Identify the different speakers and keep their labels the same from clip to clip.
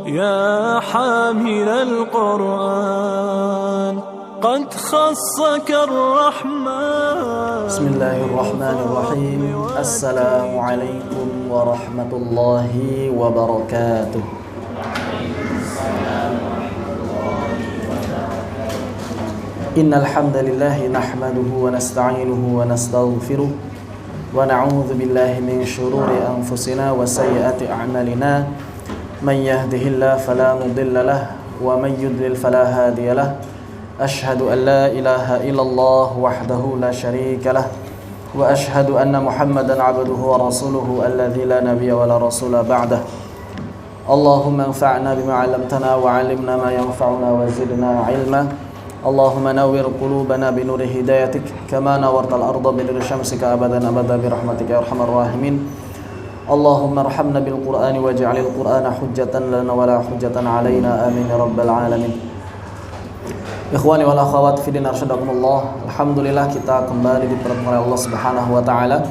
Speaker 1: يا حامل القرآن قد خصك الرحمن.
Speaker 2: بسم الله الرحمن الرحيم. السلام عليكم ورحمة الله وبركاته. إن الحمد لله نحمده ونستعينه ونستغفره ونعوذ بالله من شرور أنفسنا وسيئات أعمالنا. من يهده الله فلا مضل له ومن يضلل فلا هادي له. أشهد أن لا إله إلا الله وحده لا شريك له وأشهد أن محمدا عبده ورسوله الذي لا نبي ولا رسول بعده. اللهم انفعنا بما علمتنا وعلمنا ما ينفعنا وزدنا علما. اللهم نور قلوبنا بنور هدايتك كما نورت الأرض بنور شمسك أبدا أبدا برحمتك يا أرحم الراحمين. اللهم ارحمنا بالقرآن واجعل القرآن حجة لنا ولا حجة علينا آمين يا رب العالمين. Ikhwani wal akhwat fi din arsyadakumullah. Alhamdulillah kita kembali dipertemukan oleh Allah Subhanahu wa taala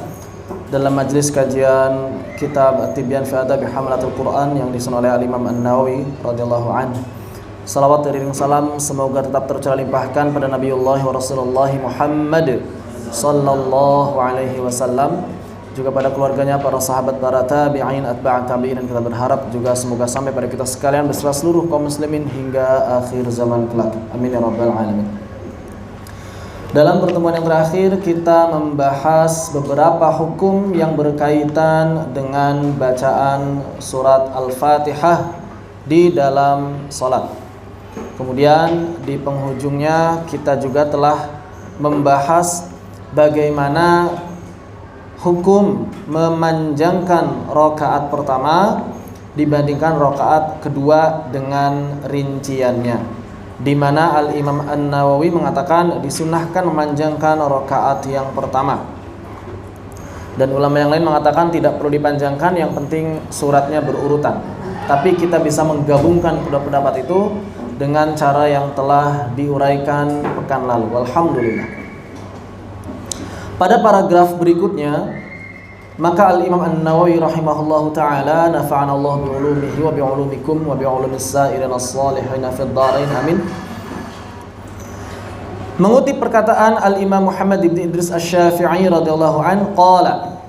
Speaker 2: dalam majelis kajian kitab At-Tibyan fi Adab Hamalatul Quran yang disusun oleh Al-Imam An-Nawawi radhiyallahu anhu. Salawat dan salam semoga tetap tercurah limpahkan pada Nabiullah wa Rasulullah Muhammad sallallahu alaihi wasallam, juga pada keluarganya, para sahabat, para tabi'in, atba'at tabi'in, dan kita berharap juga semoga sampai pada kita sekalian beserta seluruh kaum muslimin hingga akhir zaman kelak. Amin ya rabbal alamin. Dalam pertemuan yang terakhir kita membahas beberapa hukum yang berkaitan dengan bacaan surat Al-Fatihah di dalam salat. Kemudian di penghujungnya kita juga telah membahas bagaimana hukum memanjangkan rakaat pertama dibandingkan rakaat kedua dengan rinciannya, di mana Al-Imam An-Nawawi mengatakan disunahkan memanjangkan rakaat yang pertama, dan ulama yang lain mengatakan tidak perlu dipanjangkan, yang penting suratnya berurutan. Tapi kita bisa menggabungkan kedua pendapat itu dengan cara yang telah diuraikan pekan lalu. Alhamdulillah. Pada paragraf berikutnya, maka Al-Imam An-Nawawi rahimahullahu ta'ala nafa'anallahu bi'ulumihi wa bi'ulumikum wa bi'ulumis sa'irin as-salihin fid dharain amin, mengutip perkataan Al-Imam Muhammad ibn Idris Asy-Syafi'i radhiyallahu anhu, qala,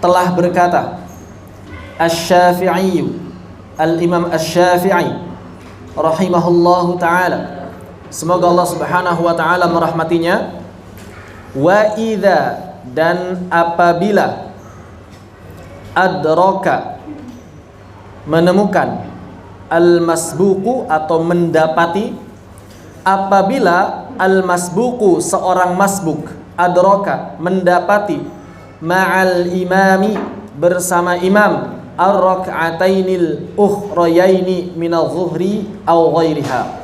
Speaker 2: telah berkata Asy-Syafi'i, Al-Imam Asy-Syafi'i rahimahullahu ta'ala, semoga Allah subhanahu wa ta'ala merahmatinya, wa idza, dan apabila, adraka, menemukan, al-masbuqu, atau mendapati, apabila al-masbuqu, seorang masbuk, adraka, mendapati, ma'al imami, bersama imam, ar-rak'atainil ukhrayaini minal zuhri aw ghairiha.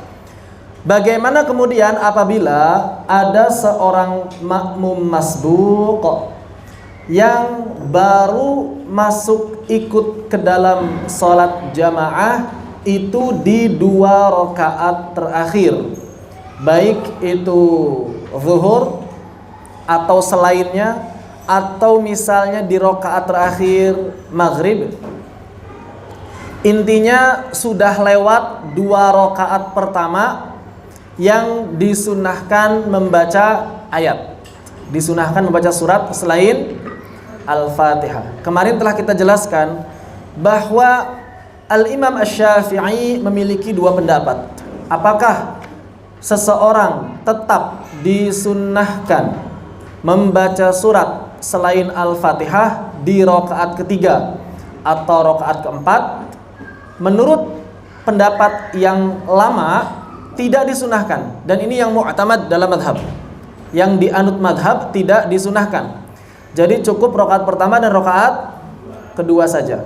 Speaker 2: Bagaimana kemudian apabila ada seorang makmum masbuq yang baru masuk ikut ke dalam salat jamaah itu di 2 rakaat terakhir, baik itu zuhur atau selainnya, atau misalnya di rakaat terakhir maghrib. Intinya sudah lewat 2 rakaat pertama yang disunahkan membaca ayat, disunahkan membaca surat selain Al-Fatihah. Kemarin telah kita jelaskan bahwa Al-Imam Asy-Syafi'i memiliki 2 pendapat. Apakah seseorang tetap disunahkan membaca surat selain Al-Fatihah di rakaat ketiga atau rakaat keempat? Menurut pendapat yang lama tidak disunahkan, dan ini yang mu'tamad dalam madhab, yang dianut madhab tidak disunahkan. Jadi cukup rakaat pertama dan rakaat kedua saja.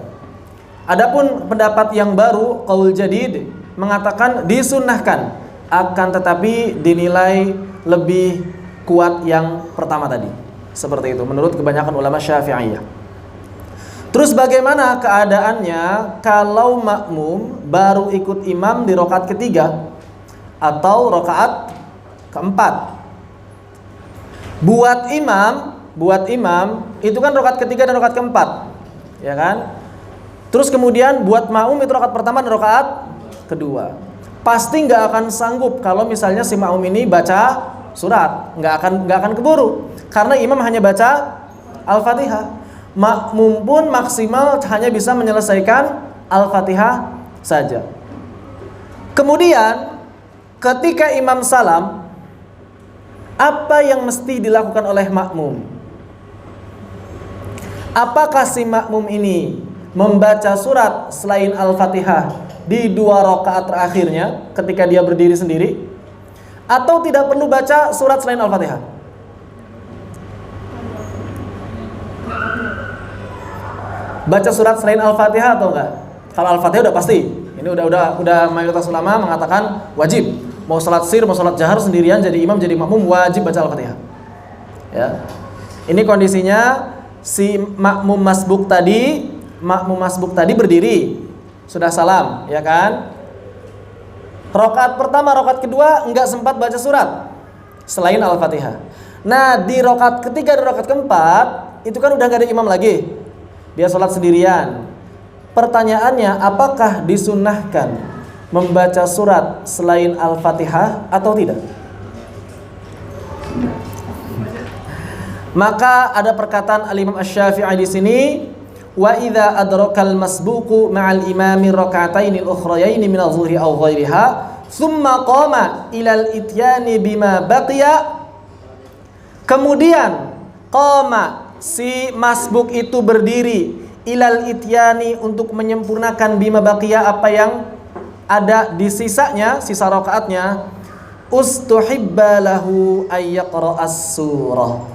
Speaker 2: Adapun pendapat yang baru, qaul jadid, mengatakan disunahkan, akan tetapi dinilai lebih kuat yang pertama tadi. Seperti itu menurut kebanyakan ulama Syafi'iyah. Terus bagaimana keadaannya kalau makmum baru ikut imam di rakaat ketiga atau rakaat keempat? Buat imam itu kan rakaat ketiga dan rakaat keempat, ya kan? Terus kemudian buat makmum itu rakaat pertama dan rakaat kedua. Pasti nggak akan sanggup kalau misalnya si makmum ini baca surat, nggak akan keburu. Karena imam hanya baca Al-Fatihah. Makmum pun maksimal hanya bisa menyelesaikan Al-Fatihah saja. Kemudian ketika imam salam, apa yang mesti dilakukan oleh makmum? Apakah si makmum ini membaca surat selain Al-Fatihah di 2 rakaat terakhirnya ketika dia berdiri sendiri, atau tidak perlu baca surat selain Al-Fatihah? Baca surat selain Al-Fatihah atau enggak? Kalau Al-Fatihah udah pasti. Ini udah mayoritas ulama mengatakan wajib. Mau salat sir, mau salat jahar sendirian jadi imam jadi makmum wajib baca Al-Fatihah. Ya. Ini kondisinya si makmum masbuk tadi berdiri, sudah salam, ya kan? Rakaat pertama, rakaat kedua enggak sempat baca surat selain Al-Fatihah. Nah, di rakaat ketiga dan rakaat keempat itu kan udah enggak ada imam lagi. Dia sholat sendirian. Pertanyaannya, apakah disunnahkan membaca surat selain Al-Fatihah atau tidak? Maka ada perkataan Al-Imam Asy-Syafi'i di sini, wa idza adrakal masbuqu ma'al imami rak'ataini al-ukhrayaini min adh-dhuhri aw ghairiha thumma qama ila al-ityani bima baqiya. Kemudian qama, si masbuk itu berdiri, ilal ityani, untuk menyempurnakan bima baqiya, apa yang ada di sisanya, sisa rakaatnya, ustuhibba lahu ay yaqra'as surah,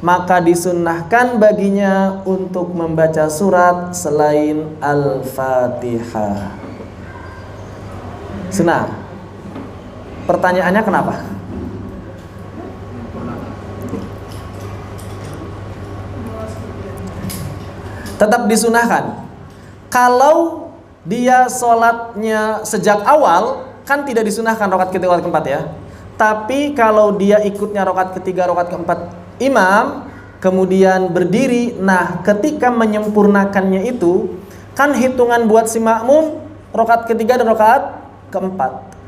Speaker 2: maka disunnahkan baginya untuk membaca surat selain Al-Fatihah. Sunnah. Pertanyaannya kenapa? Tetap disunahkan. Kalau dia sholatnya sejak awal, kan tidak disunahkan rakaat ketiga, rakaat keempat ya. Tapi kalau dia ikutnya rakaat ketiga, rakaat keempat imam, kemudian berdiri, nah ketika menyempurnakannya itu, kan hitungan buat si makmum rakaat ketiga dan rakaat keempat.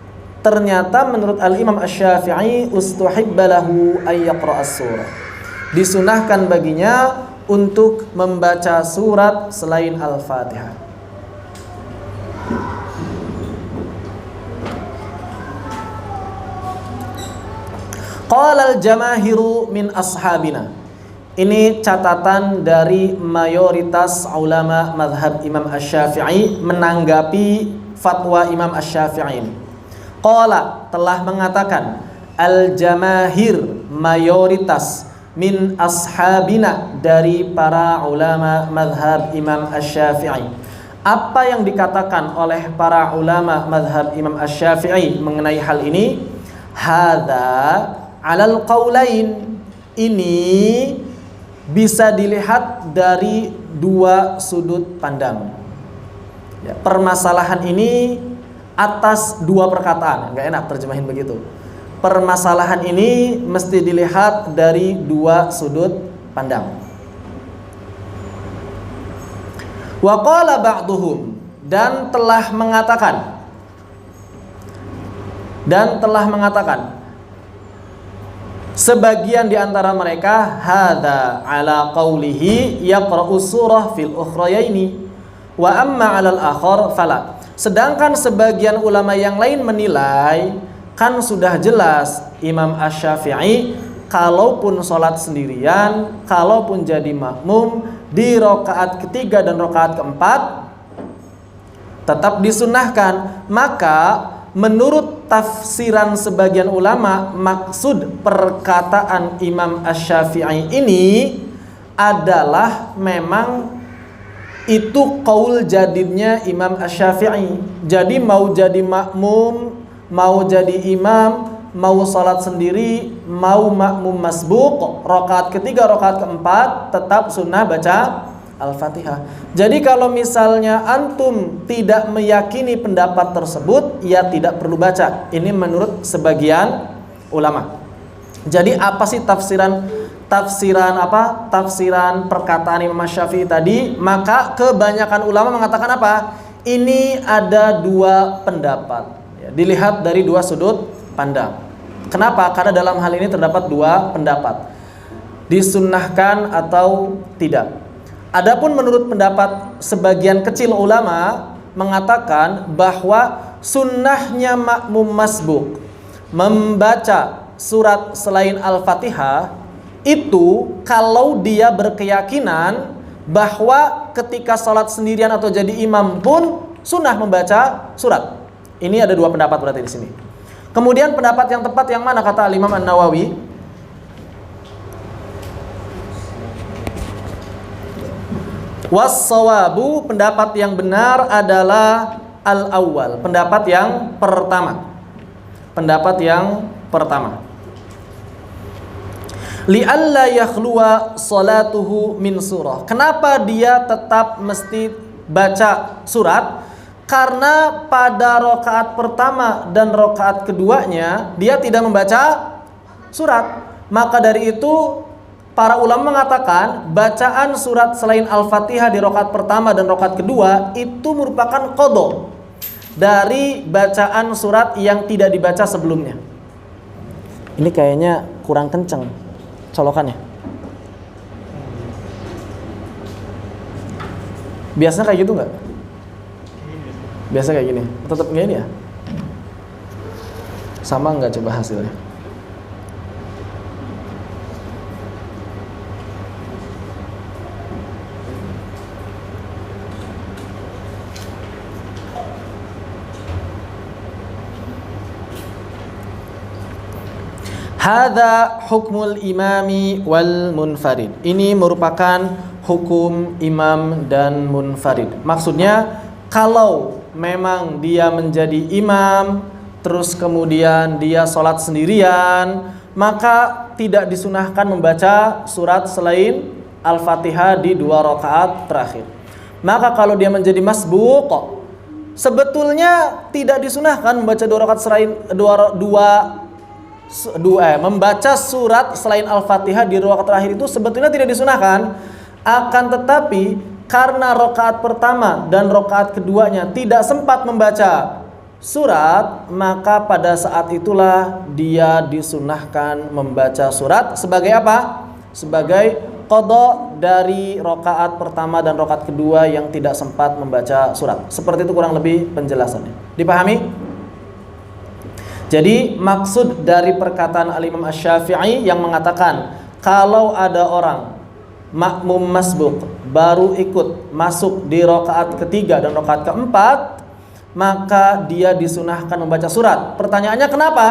Speaker 2: Ternyata menurut Al-Imam Asy-Syafi'i, ustuhibba lahu ay yaqra'as surah, disunahkan baginya untuk membaca surat selain Al-Fatihah. Qala al-jamaahiru min ashabina. Ini catatan dari mayoritas ulama mazhab Imam Asy-Syafi'i menanggapi fatwa Imam Asy-Syafi'i ini. Qala, telah mengatakan, al-jamaahir, mayoritas, min ashabina, dari para ulama mazhab Imam Asy-Syafi'i. Apa yang dikatakan oleh para ulama mazhab Imam Asy-Syafi'i mengenai hal ini? Hadza alal qaulain, ini bisa dilihat dari 2 sudut pandang. Ya, permasalahan ini atas 2 perkataan. Enggak enak terjemahin begitu. Permasalahan ini mesti dilihat dari 2 sudut pandang. Wa qala ba'duhum, dan telah mengatakan sebagian di antara mereka, hadza ala qaulihi yaqra'u surah fil ukhrayaini wa amma 'alal akhar fala. Sedangkan sebagian ulama yang lain menilai, kan sudah jelas Imam Asy-Syafi'i kalaupun sholat sendirian, kalaupun jadi makmum di rakaat ketiga dan rakaat keempat tetap disunahkan. Maka menurut tafsiran sebagian ulama, maksud perkataan Imam Asy-Syafi'i ini adalah memang itu qaul jadidnya Imam Asy-Syafi'i. Jadi mau jadi makmum, mau jadi imam, mau salat sendiri, mau makmum masbuk, rakaat ketiga, rakaat keempat tetap sunnah baca Al-Fatihah. Jadi kalau misalnya antum tidak meyakini pendapat tersebut, ya tidak perlu baca. Ini menurut sebagian ulama. Jadi apa sih tafsiran tafsiran apa? Tafsiran perkataan Imam Syafi'i tadi, maka kebanyakan ulama mengatakan apa? Ini ada dua pendapat. Ya, dilihat dari dua sudut pandang. Kenapa? Karena dalam hal ini terdapat dua pendapat. Disunnahkan atau tidak. Adapun menurut pendapat sebagian kecil ulama mengatakan bahwa sunnahnya makmum masbuk membaca surat selain Al-Fatihah itu kalau dia berkeyakinan bahwa ketika sholat sendirian atau jadi imam pun sunnah membaca surat. Ini ada dua pendapat berarti di sini. Kemudian pendapat yang tepat yang mana kata Imam An-Nawawi? Was-shawabu, pendapat yang benar adalah al-awwal, pendapat yang pertama. Pendapat yang pertama. Li'alla yakhluwa salatuhu min surah. Kenapa dia tetap mesti baca surat? Karena pada rakaat pertama dan rakaat keduanya dia tidak membaca surat. Maka dari itu para ulama mengatakan bacaan surat selain Al-Fatihah di rakaat pertama dan rakaat kedua itu merupakan qadha dari bacaan surat yang tidak dibaca sebelumnya. Ini kayaknya kurang kenceng colokannya. Biasanya kayak gitu nggak? Biasa kayak gini. Tetap kayak ini ya? Sama nggak coba hasilnya? Hadza hukmul imami wal munfarid. Ini merupakan hukum imam dan munfarid. Maksudnya kalau memang dia menjadi imam terus kemudian dia sholat sendirian, maka tidak disunahkan membaca surat selain Al-Fatihah di dua rakaat terakhir. Maka kalau dia menjadi masbuq, sebetulnya tidak disunahkan membaca dua rakaat selain membaca surat selain Al-Fatihah di rakaat terakhir itu sebetulnya tidak disunahkan. Akan tetapi karena rakaat pertama dan rakaat keduanya tidak sempat membaca surat, maka pada saat itulah dia disunahkan membaca surat sebagai apa? Sebagai qadha dari rakaat pertama dan rakaat kedua yang tidak sempat membaca surat. Seperti itu kurang lebih penjelasannya. Dipahami? Jadi maksud dari perkataan Al-Imam Asy-Syafi'i yang mengatakan kalau ada orang makmum masbuk baru ikut masuk di rakaat ketiga dan rakaat keempat, maka dia disunahkan membaca surat. Pertanyaannya kenapa?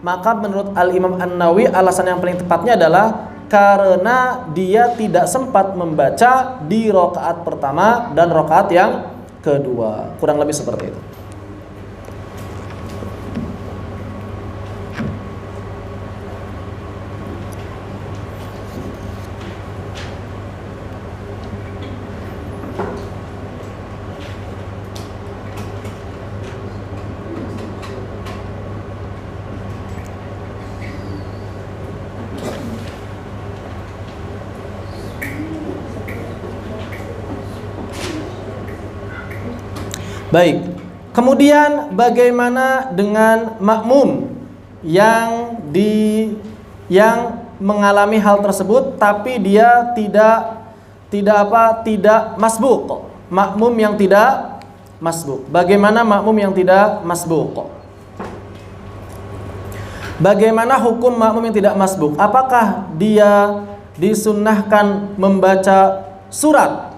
Speaker 2: Maka menurut Al-Imam An-Nawawi alasan yang paling tepatnya adalah karena dia tidak sempat membaca di rakaat pertama dan rakaat yang kedua. Kurang lebih seperti itu. Baik, kemudian bagaimana dengan makmum yang mengalami hal tersebut tapi dia tidak masbuk. Makmum yang tidak masbuk. Bagaimana makmum yang tidak masbuk? Bagaimana hukum makmum yang tidak masbuk? Apakah dia disunnahkan membaca surat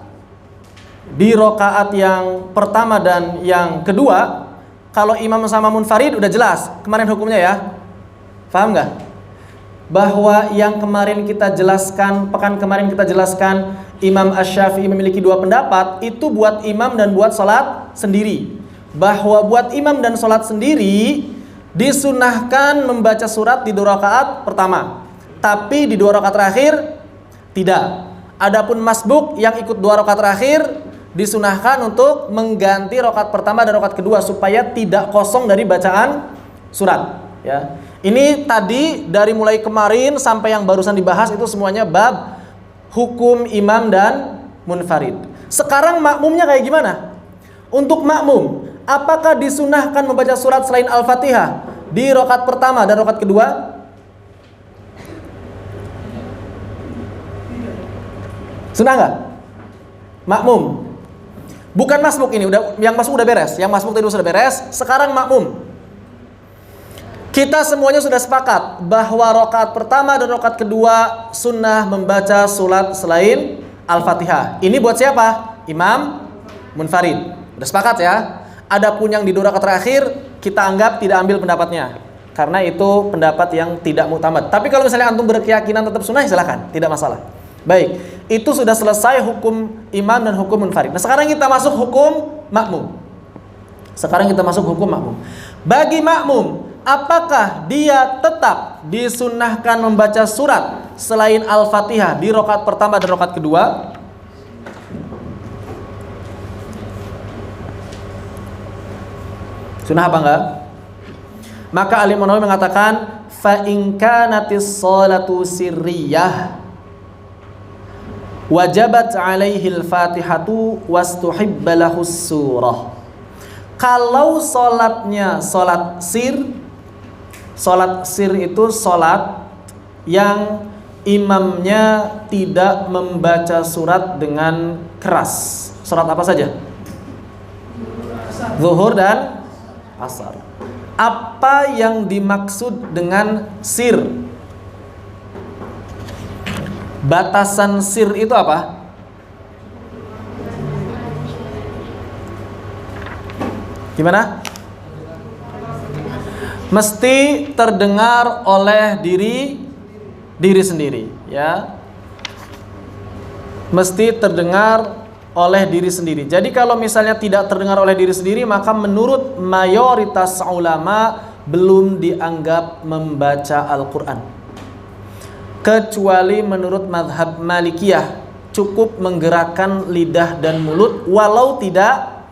Speaker 2: di rakaat yang pertama dan yang kedua? Kalau imam sama munfarid udah jelas kemarin hukumnya ya. Paham nggak? Bahwa yang kemarin kita jelaskan, pekan kemarin kita jelaskan, Imam Asy-Syafi'i memiliki dua pendapat, itu buat imam dan buat sholat sendiri. Bahwa buat imam dan sholat sendiri disunahkan membaca surat di dua rakaat pertama, tapi di dua rakaat terakhir tidak. Adapun masbuk yang ikut dua rakaat terakhir disunahkan untuk mengganti rakaat pertama dan rakaat kedua supaya tidak kosong dari bacaan surat. Ya, Ini tadi dari mulai kemarin sampai yang barusan dibahas itu semuanya bab hukum imam dan munfarid. Sekarang makmumnya kayak gimana? Untuk makmum, apakah disunahkan membaca surat selain Al-Fatihah di rakaat pertama dan rakaat kedua? Sunnah nggak? Makmum. Bukan masbuk ini, yang masbuk udah beres. Yang masbuk tadi sudah beres. Sekarang makmum. Kita semuanya sudah sepakat bahwa rakaat pertama dan rakaat kedua sunnah membaca surat selain Al-Fatihah. Ini buat siapa? Imam munfarid. Udah sepakat ya? Adapun yang di dua rakaat terakhir kita anggap tidak ambil pendapatnya, karena itu pendapat yang tidak muktamad. Tapi kalau misalnya antum berkeyakinan tetap sunnah, silakan, tidak masalah. Baik, itu sudah selesai hukum imam dan hukum munfarid. Nah, sekarang kita masuk hukum makmum. Bagi makmum, apakah dia tetap disunnahkan membaca surat selain Al-Fatihah di rakaat pertama dan rakaat kedua? Sunnah apa enggak? Maka Al-Imam Nawawi mengatakan, fa in kanatis sholatu sirriyah wajabat alaihil fatihatu wastuhibba lahus surah. Kalau sholatnya sholat sir itu sholat yang imamnya tidak membaca surat dengan keras. Sholat apa saja? Zuhur dan asar. Apa yang dimaksud dengan sir? Batasan sir itu apa? Gimana? Mesti terdengar oleh diri sendiri, ya. Mesti terdengar oleh diri sendiri. Jadi kalau misalnya tidak terdengar oleh diri sendiri, maka menurut mayoritas ulama belum dianggap membaca Al-Quran. Kecuali menurut mazhab Malikiyah cukup menggerakkan lidah dan mulut walau tidak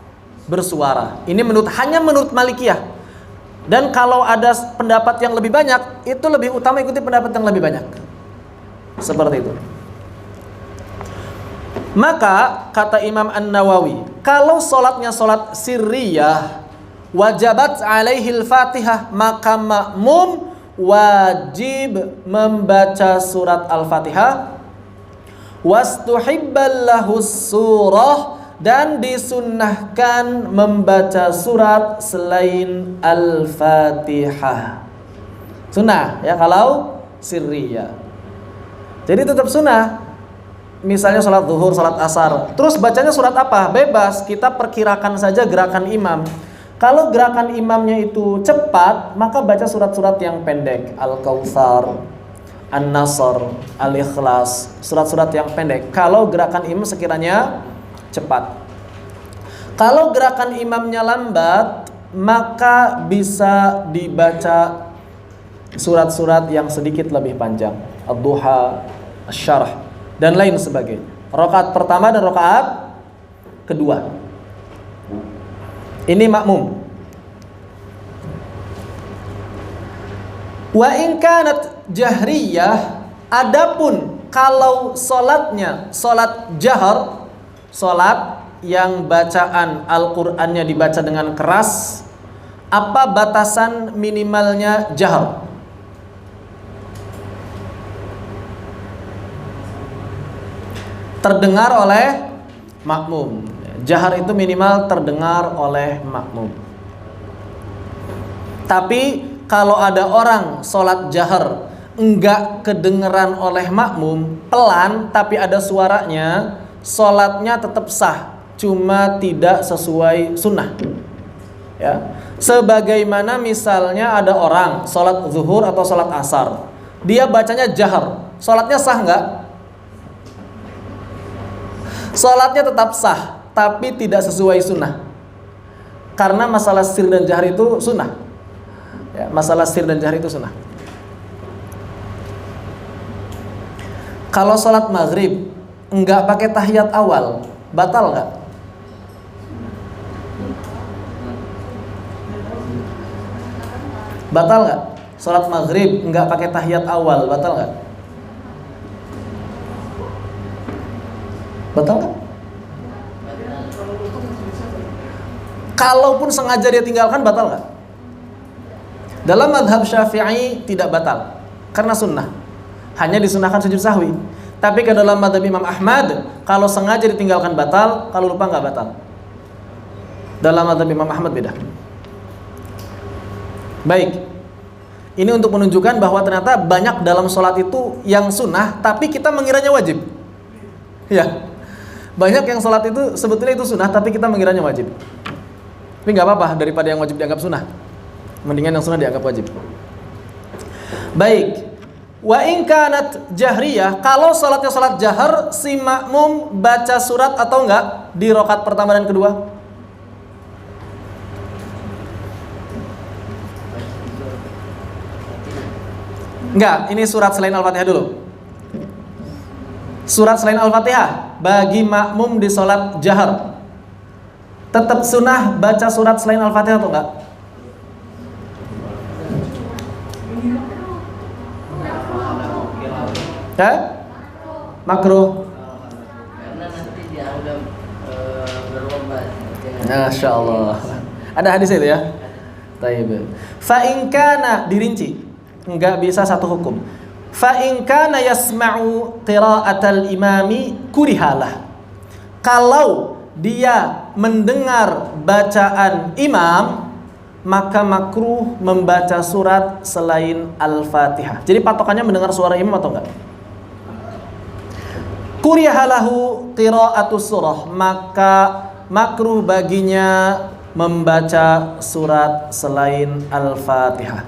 Speaker 2: bersuara. Ini hanya menurut Malikiyah. Dan kalau ada pendapat yang lebih banyak, itu lebih utama ikuti pendapat yang lebih banyak. Seperti itu. Maka kata Imam An-Nawawi, kalau sholatnya sholat sirriyah, wajabat alaihil fatihah, maka makmum wajib membaca surat Al-Fatihah, wastuhibballahus surah, dan disunnahkan membaca surat selain Al-Fatihah. Sunnah ya kalau sirriyah. Jadi tetap sunnah. Misalnya sholat zuhur, sholat asar, terus bacanya surat apa? Bebas, kita perkirakan saja gerakan imam. Kalau gerakan imamnya itu cepat, maka baca surat-surat yang pendek, Al-Kautsar, An-Nasr, Al-Ikhlas, surat-surat yang pendek. Kalau gerakan imam sekiranya cepat. Kalau gerakan imamnya lambat, maka bisa dibaca surat-surat yang sedikit lebih panjang, Ad-Duha, Asy-Syarh, dan lain sebagainya. Rakaat pertama dan rakaat kedua. Ini makmum. Wa in kanat jahriyah, adapun kalau salatnya salat jahar, salat yang bacaan Al-Qur'annya dibaca dengan keras, apa batasan minimalnya jahar? Terdengar oleh makmum. Jahar itu minimal terdengar oleh makmum. Tapi kalau ada orang sholat jahar enggak kedengeran oleh makmum, pelan tapi ada suaranya, sholatnya tetap sah, cuma tidak sesuai sunnah. Ya, sebagaimana misalnya ada orang sholat zuhur atau sholat asar, dia bacanya jahar, sholatnya sah enggak? Sholatnya tetap sah, tapi tidak sesuai sunnah. Karena masalah sir dan jahar itu sunnah. Ya, masalah sir dan jahar itu sunnah. Kalau sholat maghrib enggak pakai tahiyat awal, batal enggak? Batal enggak? Sholat maghrib nggak pakai tahiyat awal, batal nggak? Batal nggak? Kalaupun sengaja dia tinggalkan, batal nggak? Dalam mazhab Syafi'i tidak batal karena sunnah, hanya disunahkan sujud sahwi. Tapi ke dalam mazhab Imam Ahmad, kalau sengaja ditinggalkan batal, kalau lupa nggak batal. Dalam mazhab Imam Ahmad beda. Baik, ini untuk menunjukkan bahwa ternyata banyak dalam sholat itu yang sunnah, tapi kita mengiranya wajib. Ya, banyak yang sholat itu sebetulnya itu sunnah, tapi kita mengiranya wajib. Tapi nggak apa-apa, daripada yang wajib dianggap sunnah, mendingan yang sunnah dianggap wajib. Baik, wa in kanat jahriyah, kalau sholatnya sholat jahar, si makmum baca surat atau enggak di rakaat pertama dan kedua? Enggak, ini surat selain Al-Fatihah dulu. Surat selain Al-Fatihah bagi makmum di sholat jahar, tetap sunnah baca surat selain Al-Fatihah atau enggak? Makruh.
Speaker 3: Karena nanti dianggap berlomba.
Speaker 2: Masya Allah. Ada hadis itu ya? Taib. Fa in kana dirinci, enggak bisa satu hukum. Fa in kana yasma'u qira'atal imami kurihalah. Kalau dia mendengar bacaan imam, maka makruh membaca surat selain Al-Fatihah. Jadi patokannya mendengar suara imam atau enggak? Kurihalahu qira'atus surah, maka makruh baginya membaca surat selain Al-Fatihah.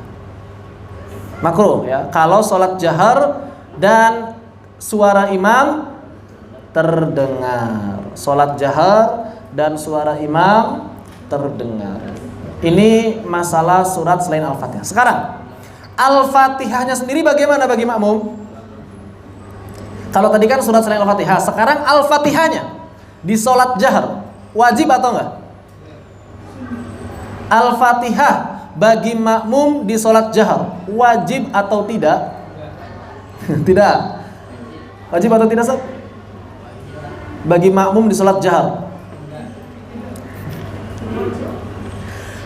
Speaker 2: Makruh ya, kalau sholat jahar dan suara imam terdengar. Sholat jahar dan suara imam terdengar. Ini masalah surat selain Al-Fatihah. Sekarang Al-Fatihahnya sendiri bagaimana bagi makmum? Kalau tadi kan surat selain Al-Fatihah, sekarang Al-Fatihahnya di sholat jahar wajib atau enggak? Al-Fatihah bagi makmum di sholat jahar wajib atau tidak? Tidak. Wajib atau tidak, Sob? Bagi makmum di sholat jahar.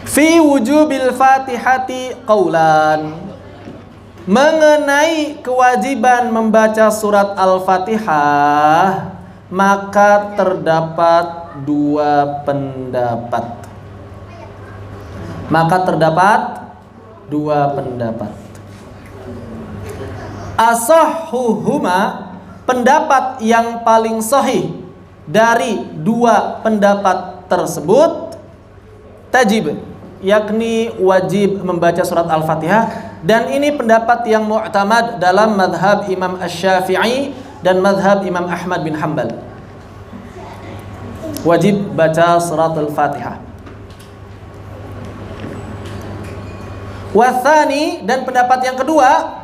Speaker 2: Fi wujubil Fatihati qaulan. Mengenai kewajiban membaca surat Al-Fatihah, maka terdapat dua pendapat. Asahhuhuma, pendapat yang paling sahih dari dua pendapat tersebut, tajib, yakni wajib membaca surat Al-Fatihah. Dan ini pendapat yang mu'tamad dalam madhab Imam Asy-Syafi'i dan madhab Imam Ahmad bin Hanbal. Wajib baca surat Al-Fatihah. Wathani, dan pendapat yang kedua,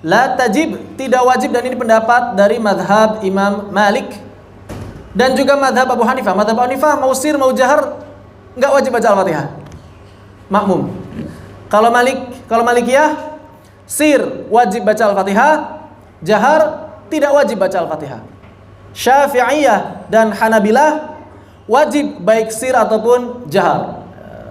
Speaker 2: la tajib, tidak wajib, dan ini pendapat dari madhab Imam Malik dan juga madhab Abu Hanifah. Madhab Abu Hanifah mau sir mau jahar nggak wajib baca Al-Fatihah, makmum. Kalau Malikiyah, sir wajib baca Al-Fatihah, jahar tidak wajib baca Al-Fatihah. Syafi'iyah dan Hanabilah wajib baik sir ataupun jahar.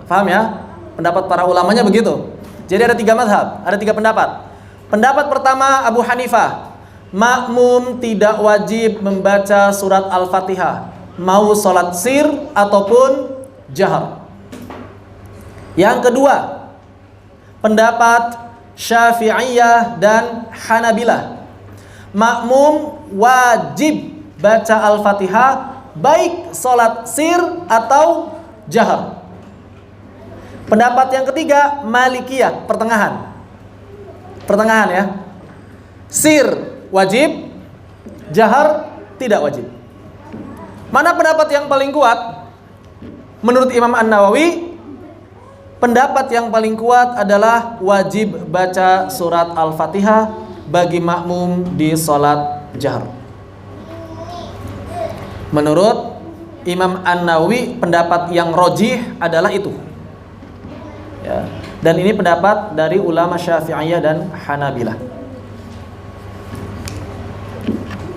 Speaker 2: Paham ya? Pendapat para ulamanya begitu. Jadi ada tiga mazhab, ada tiga pendapat. Pendapat pertama Abu Hanifah, makmum tidak wajib membaca surat Al-Fatihah, mau sholat sir ataupun jahar. Yang kedua, pendapat Syafi'iyah dan Hanabilah, makmum wajib baca Al-Fatihah baik sholat sir atau jahar. Pendapat yang ketiga Malikiyah, pertengahan ya, sir wajib, jahar tidak wajib. Mana pendapat yang paling kuat? Menurut Imam An-Nawawi, pendapat yang paling kuat adalah wajib baca surat Al-Fatihah bagi makmum di sholat jahar. Menurut Imam An-Nawawi, pendapat yang rojih adalah itu. Ya. Dan ini pendapat dari ulama Syafi'iyah dan Hanabilah.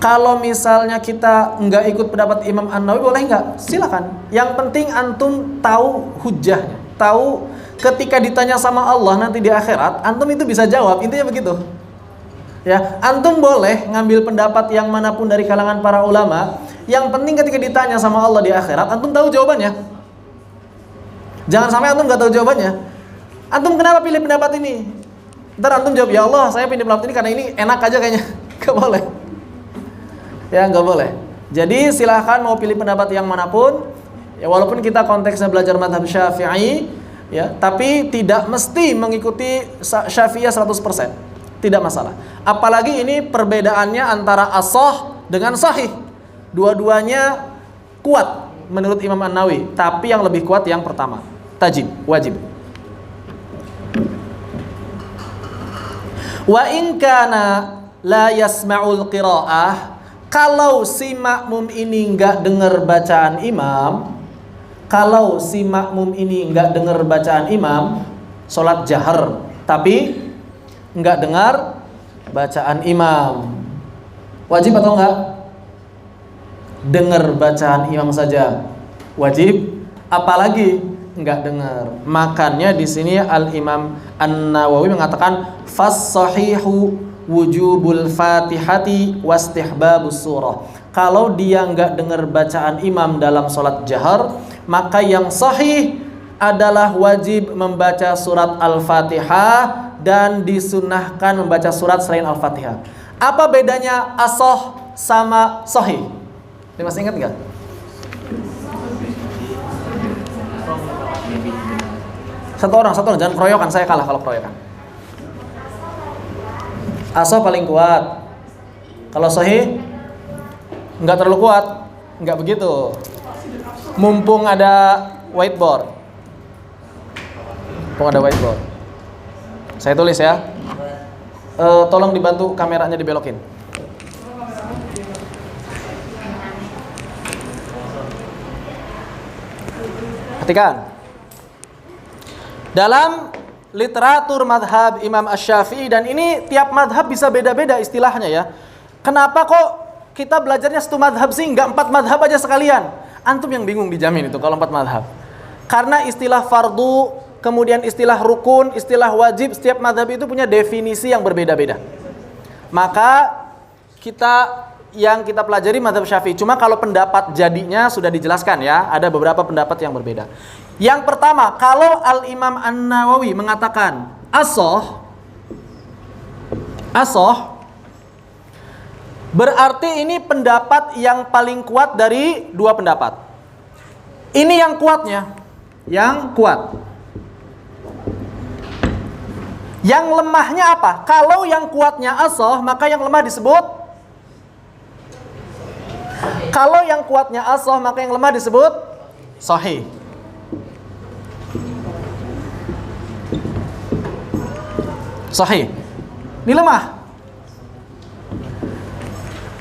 Speaker 2: Kalau misalnya kita nggak ikut pendapat Imam An-Nawawi, boleh nggak? Silakan. Yang penting antum tahu hujahnya, tahu ketika ditanya sama Allah nanti di akhirat, antum itu bisa jawab. Intinya begitu. Ya, antum boleh ngambil pendapat yang manapun dari kalangan para ulama. Yang penting ketika ditanya sama Allah di akhirat, antum tahu jawabannya. Jangan sampai antum nggak tahu jawabannya. Antum kenapa pilih pendapat ini? Ntar antum jawab, ya Allah, saya pilih pendapat ini karena ini enak aja kayaknya. Gak boleh. Ya, nggak boleh. Jadi silahkan mau pilih pendapat yang manapun. Ya, walaupun kita konteksnya belajar madhab Syafi'i, ya, tapi tidak mesti mengikuti Syafi'iyah 100%. Tidak masalah. Apalagi ini perbedaannya antara as-shah dengan sahih. Dua-duanya kuat menurut Imam An-Nawawi, tapi yang lebih kuat yang pertama, tajib, wajib. Wa in kana la yasma'ul qira'ah, kalau si makmum ini enggak dengar bacaan imam, kalau si makmum ini enggak dengar bacaan imam, salat jahar, tapi enggak dengar bacaan imam, wajib atau enggak? Dengar bacaan imam saja wajib, apalagi enggak dengar. Makanya di sini Al-Imam An-Nawawi mengatakan fas-sahihu wujubul fatihati wastihbabus surah. Kalau dia enggak dengar bacaan imam dalam sholat jahar, maka yang sahih adalah wajib membaca surat Al-Fatihah dan disunnahkan membaca surat selain Al-Fatihah. Apa bedanya as-shah sama sahih? Ini masih ingat nggak? Satu orang, jangan keroyokan, saya kalah kalau keroyokan. As-shah paling kuat. Kalau sahih nggak terlalu kuat, nggak begitu. Mumpung ada whiteboard. Saya tulis ya. Tolong dibantu kameranya dibelokin. Perhatikan. Dalam literatur madhab Imam Asy-Syafi'i, dan ini tiap madhab bisa beda-beda istilahnya ya. Kenapa kok kita belajarnya satu madhab sih, nggak 4 madhab aja sekalian? Antum yang bingung dijamin itu kalau 4 madhab. Karena istilah fardu, kemudian istilah rukun, istilah wajib, setiap madhab itu punya definisi yang berbeda-beda. Maka yang kita pelajari madhab Syafi'i. Cuma kalau pendapat jadinya sudah dijelaskan ya, ada beberapa pendapat yang berbeda. Yang pertama, kalau Al-Imam An-Nawawi mengatakan as-shah, berarti ini pendapat yang paling kuat dari 2 pendapat. Ini yang kuatnya, yang kuat. Yang lemahnya apa? Kalau yang kuatnya as-shah, maka yang lemah disebut sahih. Sahih. Ini lemah.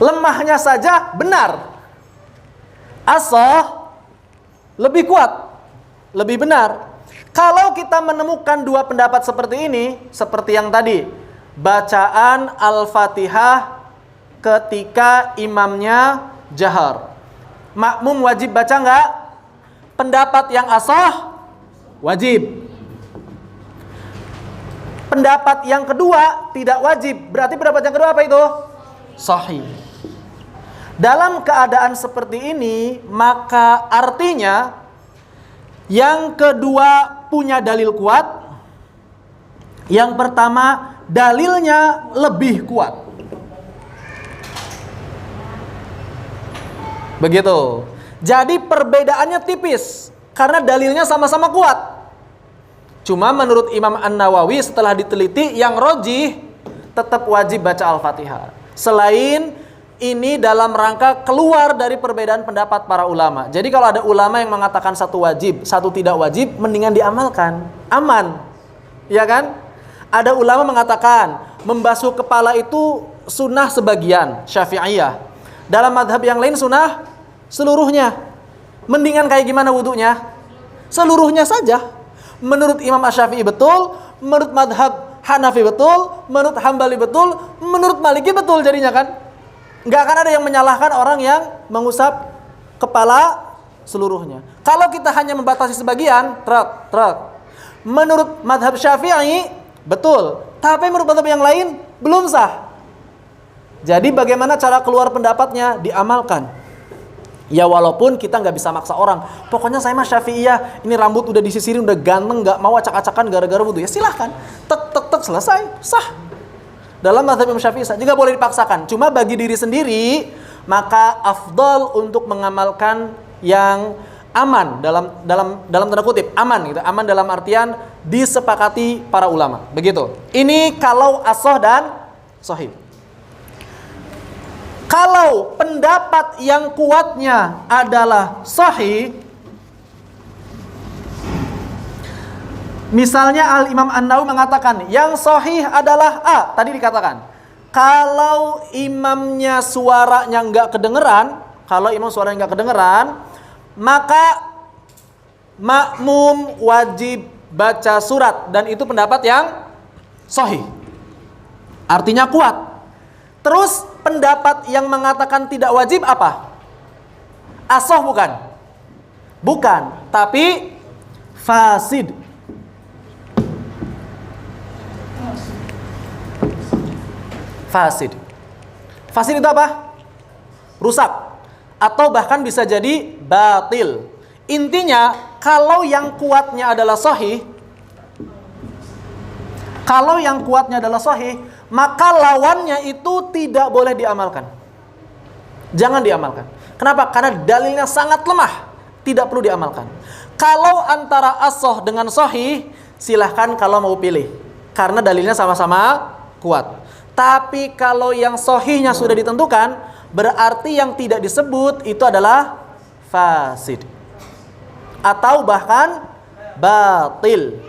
Speaker 2: Lemahnya saja benar. As-shah lebih kuat, lebih benar. Kalau kita menemukan 2 pendapat seperti ini, seperti yang tadi, bacaan Al-Fatihah ketika imamnya jahar, makmum wajib baca enggak? Pendapat yang as-shah wajib. Pendapat yang kedua tidak wajib. Berarti pendapat yang kedua apa itu? Sahih. Dalam keadaan seperti ini, maka artinya yang kedua punya dalil kuat. Yang pertama dalilnya lebih kuat. Begitu. Jadi perbedaannya tipis karena dalilnya sama-sama kuat. Cuma menurut Imam An-Nawawi setelah diteliti, yang rojih tetap wajib baca Al-Fatihah. Selain ini dalam rangka keluar dari perbedaan pendapat para ulama. Jadi kalau ada ulama yang mengatakan satu wajib, satu tidak wajib, mendingan diamalkan. Aman. Ya kan? Ada ulama mengatakan membasuh kepala itu sunnah sebagian, Syafi'iyah. Dalam madhab yang lain sunnah seluruhnya. Mendingan kayak gimana wudunya? Seluruhnya saja. Menurut Imam Asy-Syafi'i betul, menurut madhab Hanafi betul, menurut Hambali betul, menurut Maliki betul jadinya kan. Nggak akan ada yang menyalahkan orang yang mengusap kepala seluruhnya. Kalau kita hanya membatasi sebagian, truk. Menurut madhab Syafi'i betul, tapi menurut madhab yang lain belum sah. Jadi bagaimana cara keluar pendapatnya? Diamalkan. Ya walaupun kita nggak bisa maksa orang. Pokoknya saya mah Syafi'iyah, ini rambut udah disisirin, udah ganteng, nggak mau acak-acakan gara-gara wudu. Ya silahkan, tek selesai, sah. Dalam mazhab Imam Syafi'i sah, juga boleh dipaksakan. Cuma bagi diri sendiri, maka afdal untuk mengamalkan yang aman dalam tanda kutip aman gitu. Aman dalam artian disepakati para ulama. Begitu. Ini kalau as-shah dan sahih. Kalau pendapat yang kuatnya adalah sahih, misalnya Al-Imam An-Nawawi mengatakan yang sahih adalah A, tadi dikatakan. Kalau imamnya suaranya nggak kedengeran, maka makmum wajib baca surat, dan itu pendapat yang sahih. Artinya kuat. Terus pendapat yang mengatakan tidak wajib apa? As-shah bukan? Bukan, tapi fasid. Fasid itu apa? Rusak. Atau bahkan bisa jadi batil. Intinya, kalau yang kuatnya adalah sahih, maka lawannya itu tidak boleh diamalkan. Jangan diamalkan. Kenapa? Karena dalilnya sangat lemah, tidak perlu diamalkan. Kalau antara as-shah dengan sahih, silahkan kalau mau pilih, karena dalilnya sama-sama kuat. Tapi kalau yang sahihnya sudah ditentukan, berarti yang tidak disebut itu adalah fasid, atau bahkan batil.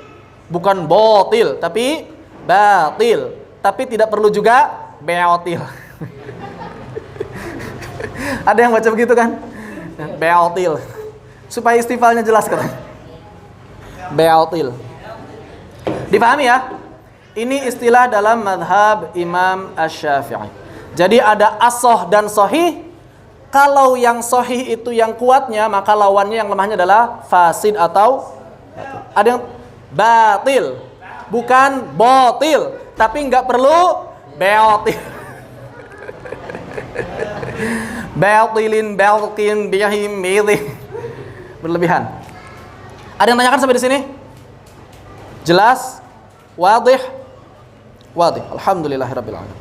Speaker 2: Bukan botil, tapi batil. Tapi tidak perlu juga beotil. Ada yang baca begitu kan? Beotil. Supaya istifalnya jelas kan? Beotil. Dipahami ya? Ini istilah dalam madhab Imam Asy-Syafi'i. Jadi ada as-shah dan sahih. Kalau yang sahih itu yang kuatnya, maka lawannya yang lemahnya adalah fasid atau ada yang batil. Bukan botil, tapi nggak perlu beotil. Beotilin, biyahim, milih. Berlebihan. Ada yang tanyakan sampai di sini? Jelas? Wadih? Wadih. Alhamdulillahirabbil alamin.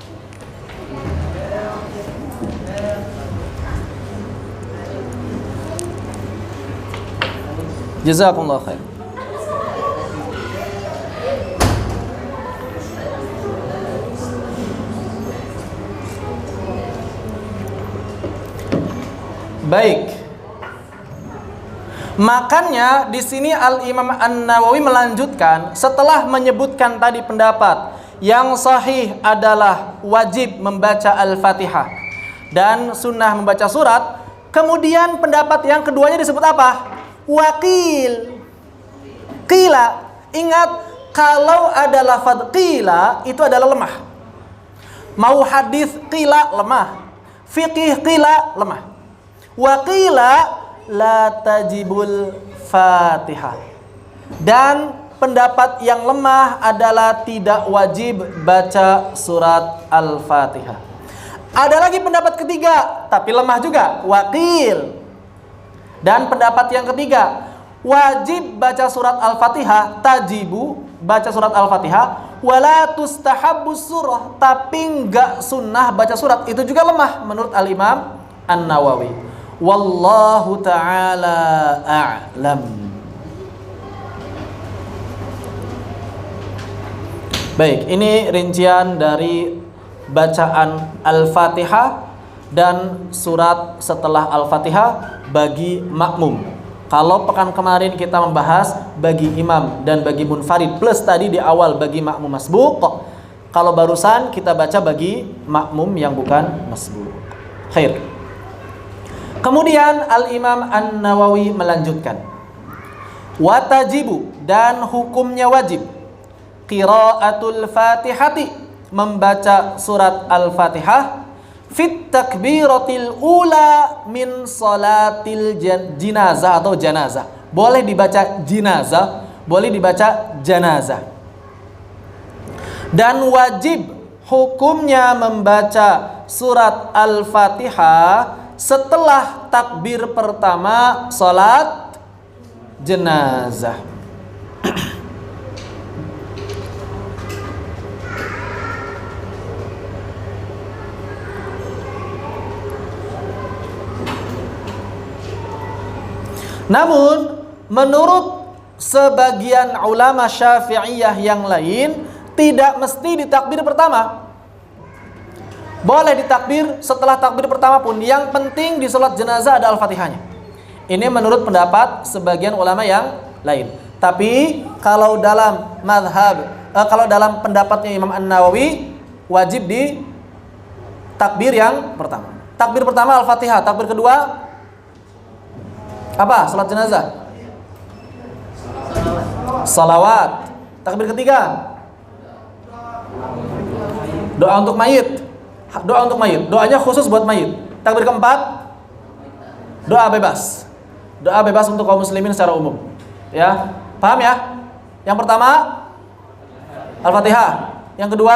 Speaker 2: Jazakumullah khair. Baik. Makanya di sini Al-Imam An-Nawawi melanjutkan setelah menyebutkan tadi pendapat yang sahih adalah wajib membaca Al-Fatihah dan sunnah membaca surat. Kemudian pendapat yang keduanya disebut apa? Wakil. Qila. Ingat, kalau ada lafaz qila itu adalah lemah. Mau hadis qila lemah, fiqih qila lemah. Wa qila la tajibul Fatihah. Dan pendapat yang lemah adalah tidak wajib baca surat Al-Fatihah. Ada lagi pendapat ketiga, tapi lemah juga, waqil. Dan pendapat yang ketiga, wajib baca surat Al-Fatihah, tajibu baca surat Al-Fatihah, wala tustahabbus surah, tapi enggak sunnah baca surat. Itu juga lemah menurut Al-Imam An-Nawawi. Wallahu ta'ala a'lam. Baik, ini rincian dari bacaan Al-Fatihah dan surat setelah Al-Fatihah bagi makmum. Kalau pekan kemarin kita membahas bagi imam dan bagi munfarid, plus tadi di awal bagi makmum masbuq. Kalau barusan kita baca bagi makmum yang bukan masbuq. Khair. Kemudian Al-Imam An-Nawawi melanjutkan, watajibu dan hukumnya wajib. Qiraatul Fatihati, membaca surat Al-Fatihah. Fit takbiratil ula min salatil jinazah atau janazah. Boleh dibaca jinazah, boleh dibaca janazah. Dan wajib hukumnya membaca surat Al-Fatihah setelah takbir pertama salat jenazah. Namun menurut sebagian ulama Syafi'iyah yang lain, tidak mesti di takbir pertama. Boleh ditakbir setelah takbir pertama pun. Yang penting di salat jenazah ada Al-Fatihahnya. Ini menurut pendapat sebagian ulama yang lain. Tapi kalau dalam kalau dalam pendapatnya Imam An-Nawawi, wajib di takbir yang pertama. Takbir pertama Al-Fatihah, takbir kedua apa? Salat jenazah. Salawat. Takbir ketiga doa untuk mayit. Doa untuk mayit. Doanya khusus buat mayit. Takbir keempat doa bebas. Doa bebas untuk kaum muslimin secara umum. Ya, paham ya? Yang pertama Al-Fatihah. Yang kedua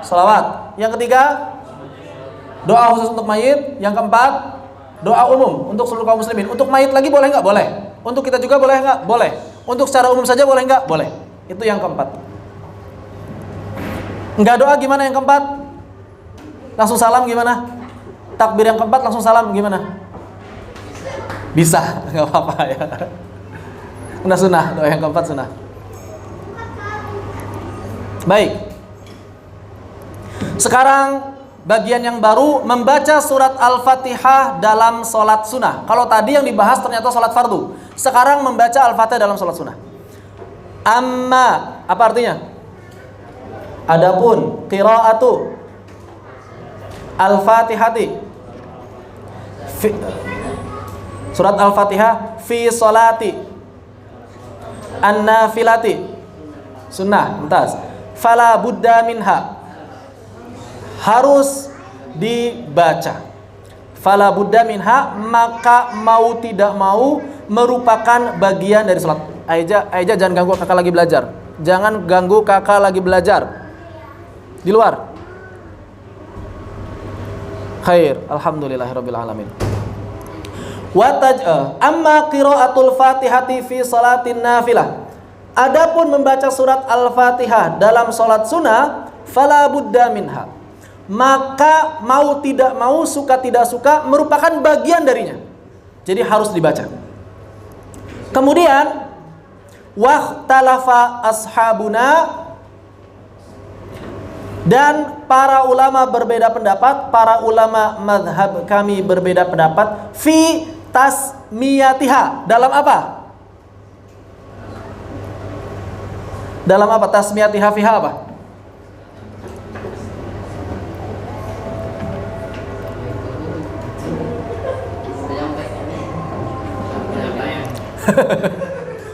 Speaker 2: salawat. Yang ketiga doa khusus untuk mayit. Yang keempat doa umum untuk seluruh kaum muslimin. Untuk mayit lagi boleh nggak? Boleh. Untuk kita juga boleh nggak? Boleh. Untuk secara umum saja boleh nggak? Boleh. Itu yang keempat. Nggak doa gimana yang keempat? Langsung salam gimana? Takbir yang keempat langsung salam gimana? Bisa, nggak apa-apa ya. Sunnah, doa yang keempat sunnah. Baik. Sekarang bagian yang baru, membaca surat Al-Fatihah dalam sholat sunnah. Kalau tadi yang dibahas ternyata sholat fardu. Sekarang membaca Al-Fatihah dalam sholat sunnah. Amma, apa artinya? Adapun qiraatu Al-Fatihati, surat Al-Fatihah fi sholati an-nafilati sunnah, mumtaz. Fala budda minha, harus dibaca. Fala budda minha, maka mau tidak mau merupakan bagian dari sholat. Aija jangan ganggu kakak lagi belajar. Jangan ganggu kakak lagi belajar. Di luar. Khair, alhamdulillahirabbil alamin. Amma qiraatul Fatihati fi salatin nafilah. Adapun membaca surat Al-Fatihah dalam salat sunnah, fala budda minha, maka mau tidak mau, suka tidak suka, merupakan bagian darinya. Jadi harus dibaca. Kemudian waqtalafa ashabuna, dan para ulama berbeda pendapat, para ulama mazhab kami berbeda pendapat fi tasmiyatiha, dalam apa? Dalam apa? Tasmiyatiha fiha apa?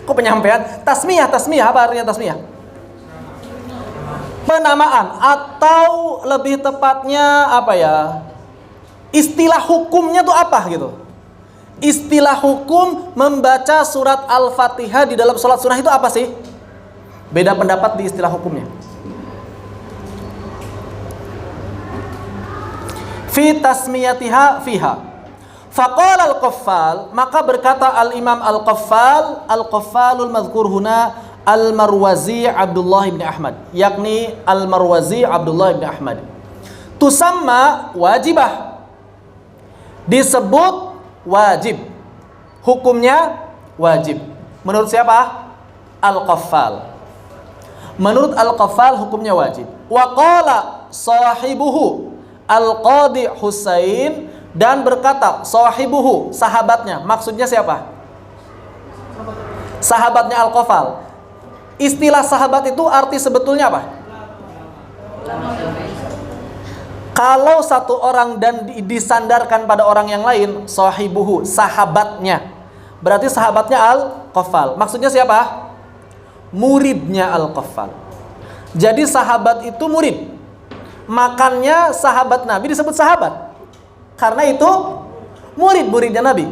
Speaker 2: Kok penyampaian? Tasmiyah apa artinya tasmiyah? Penamaan, atau lebih tepatnya apa ya? Istilah hukumnya tuh apa gitu? Istilah hukum membaca surat Al-Fatihah di dalam sholat sunnah itu apa sih? Beda pendapat di istilah hukumnya. Fi tasmiyatiha fiha. Faqala al-Qaffal, maka berkata al-Imam al-Qaffal, al-Qaffalul madhkur huna Al-Marwazi Abdullah bin Ahmad, yakni Al-Marwazi Abdullah bin Ahmad. Tusamma wajibah, disebut wajib, hukumnya wajib. Menurut siapa? Al-Qaffal. Menurut Al-Qaffal hukumnya wajib. Wa qala sahibuhu Al-Qadi Husain, dan berkata sahibuhu, sahabatnya, maksudnya siapa? Sahabatnya Al-Qaffal. Istilah sahabat itu arti sebetulnya apa? Kalau satu orang dan disandarkan pada orang yang lain, sahibuhu, sahabatnya. Berarti sahabatnya Al-Qaffal. Maksudnya siapa? Muridnya Al-Qaffal. Jadi sahabat itu murid. Makannya sahabat Nabi disebut sahabat. Karena itu murid-muridnya Nabi.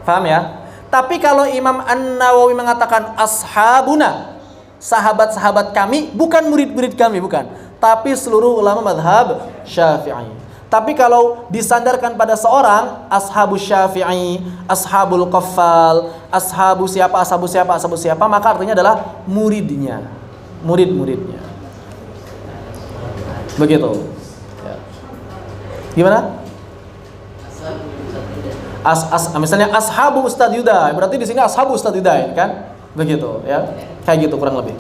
Speaker 2: Paham ya? Tapi kalau Imam An-Nawawi mengatakan ashabuna, sahabat-sahabat kami, bukan murid-murid kami, bukan. Tapi seluruh ulama mazhab Syafi'i. Tapi kalau disandarkan pada seorang, ashabus Syafi'i, ashabul Qaffal, ashabu siapa, maka artinya adalah muridnya, murid-muridnya. Begitu. Ya. Gimana? Misalnya ashabu Ustadz Yuda, berarti di sini ashabu Ustadz Yuda, kan? Begitu, ya. Kayak gitu kurang lebih.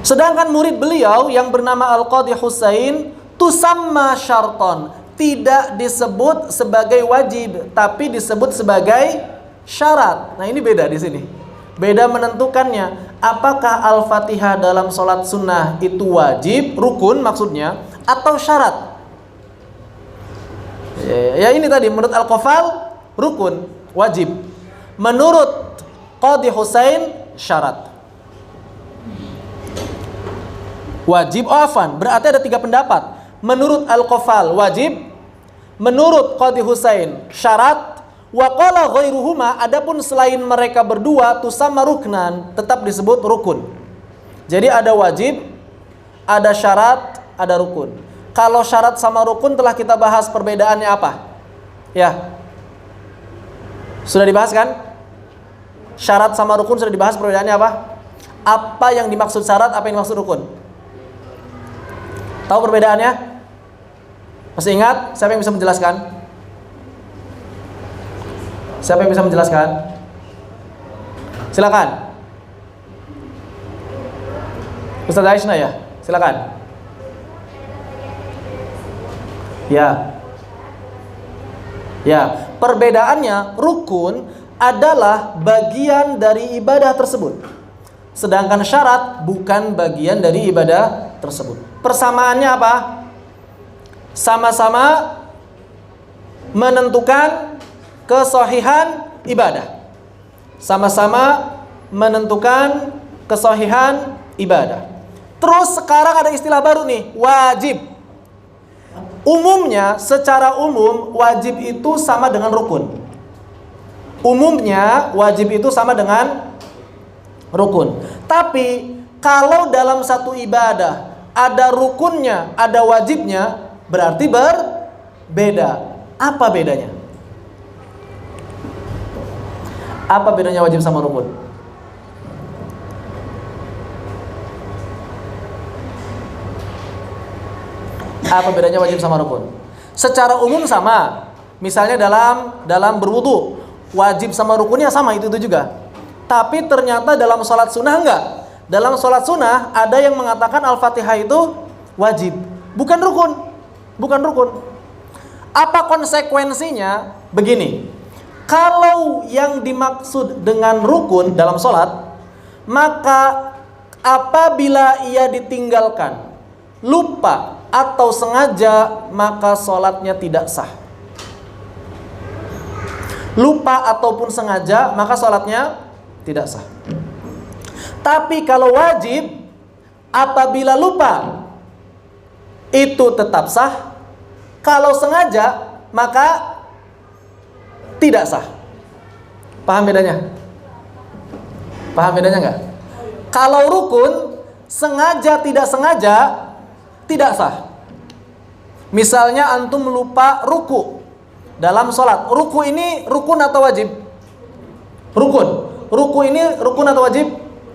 Speaker 2: Sedangkan murid beliau yang bernama Al-Qadhi Husain tusamma syarton, tidak disebut sebagai wajib, tapi disebut sebagai syarat. Nah, ini beda di sini. Beda menentukannya. Apakah Al-Fatihah dalam sholat sunnah itu wajib, rukun maksudnya, atau syarat? Ya ini tadi, menurut Al-Qaffal rukun, wajib. Menurut Qadhi Husain syarat. Wajib afan, berarti ada 3 pendapat. Menurut Al-Qaffal wajib, menurut Qadhi Husain syarat, wa qala ghairuhuma, adapun selain mereka berdua tusamma ruknan, tetap disebut rukun. Jadi ada wajib, ada syarat, ada rukun. Kalau syarat sama rukun telah kita bahas perbedaannya apa? Ya. Sudah dibahas kan? Syarat sama rukun sudah dibahas, perbedaannya apa? Apa yang dimaksud syarat, apa yang dimaksud rukun? Tahu perbedaannya? Masih ingat? Siapa yang bisa menjelaskan? Siapa yang bisa menjelaskan? Silakan. Ustaz Aisyna ya? Silakan. Ya. Ya, perbedaannya rukun adalah bagian dari ibadah tersebut. Sedangkan syarat bukan bagian dari ibadah tersebut. Persamaannya apa? Sama-sama menentukan kesahihan ibadah. Sama-sama menentukan kesahihan ibadah. Terus sekarang ada istilah baru nih, wajib. Umumnya, secara umum wajib itu sama dengan rukun. Umumnya wajib itu sama dengan rukun. Tapi kalau dalam satu ibadah ada rukunnya, ada wajibnya, berarti berbeda. Apa bedanya? Apa bedanya wajib sama rukun? Apa bedanya wajib sama rukun? Secara umum sama. Misalnya dalam berwudu, wajib sama rukunnya sama, itu juga. Tapi ternyata dalam sholat sunnah enggak. Dalam sholat sunnah ada yang mengatakan Al-Fatihah itu wajib, bukan rukun. Bukan rukun. Apa konsekuensinya? Begini. Kalau yang dimaksud dengan rukun dalam sholat, maka apabila ia ditinggalkan, lupa atau sengaja, maka sholatnya tidak sah. Lupa ataupun sengaja, maka sholatnya tidak sah. Tapi kalau wajib, apabila lupa, itu tetap sah. Kalau sengaja, maka tidak sah. Paham bedanya? Paham bedanya nggak? Kalau rukun, sengaja tidak sengaja, tidak sah. Misalnya antum lupa ruku dalam sholat. Ruku ini rukun atau wajib? Rukun. Ruku ini rukun atau wajib?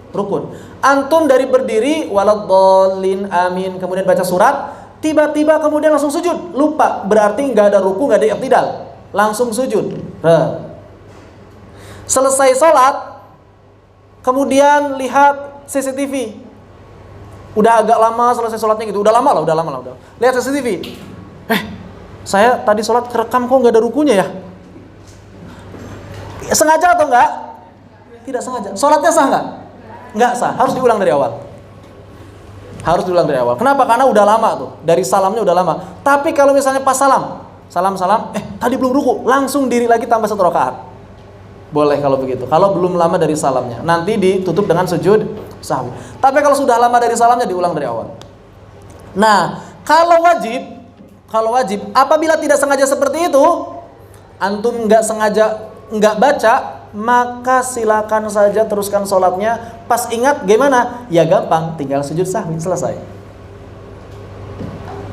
Speaker 2: Rukun. Antum dari berdiri waladhdallin amin, kemudian baca surat, tiba-tiba kemudian langsung sujud, lupa, berarti nggak ada ruku, nggak ada i'tidal, langsung sujud. Selesai sholat, kemudian lihat CCTV, udah agak lama selesai sholatnya gitu, udah lama lah. Lihat CCTV, saya tadi sholat kerekam kok nggak ada rukunya ya? Sengaja atau enggak? Tidak sengaja. Sholatnya sah nggak? Nggak sah, harus diulang dari awal. Harus diulang dari awal. Kenapa? Karena udah lama tuh, dari salamnya udah lama. Tapi kalau misalnya pas salam, salam, tadi belum ruku, langsung diri lagi tambah 1 rakaat. Boleh kalau begitu. Kalau belum lama dari salamnya, nanti ditutup dengan sujud sahwi. Tapi kalau sudah lama dari salamnya, diulang dari awal. Nah, kalau wajib, apabila tidak sengaja seperti itu, antum nggak sengaja nggak baca, maka silakan saja teruskan sholatnya. Pas ingat gimana? Ya gampang, tinggal sujud sahwi, selesai.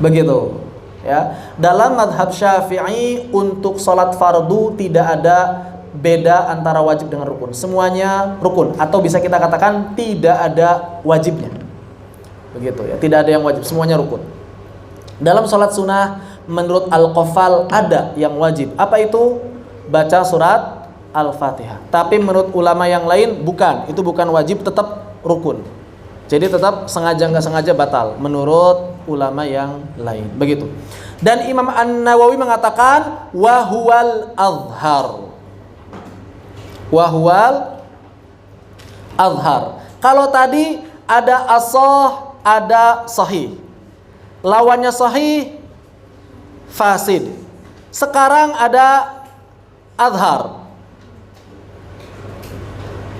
Speaker 2: Begitu. Ya, dalam madhab Syafi'i untuk sholat fardu tidak ada beda antara wajib dengan rukun. Semuanya rukun, atau bisa kita katakan tidak ada wajibnya. Begitu ya, tidak ada yang wajib, semuanya rukun. Dalam sholat sunnah menurut Al-Qafal ada yang wajib. Apa itu? Baca surat Al-Fatihah. Tapi menurut ulama yang lain bukan, itu bukan wajib, tetap rukun. Jadi tetap sengaja nggak sengaja batal menurut ulama yang lain. Begitu. Dan Imam An-Nawawi mengatakan wahuwal azhar. Wahuwal azhar. Kalau tadi ada as-sah, ada sahih. Lawannya sahih, fasid. Sekarang ada azhar.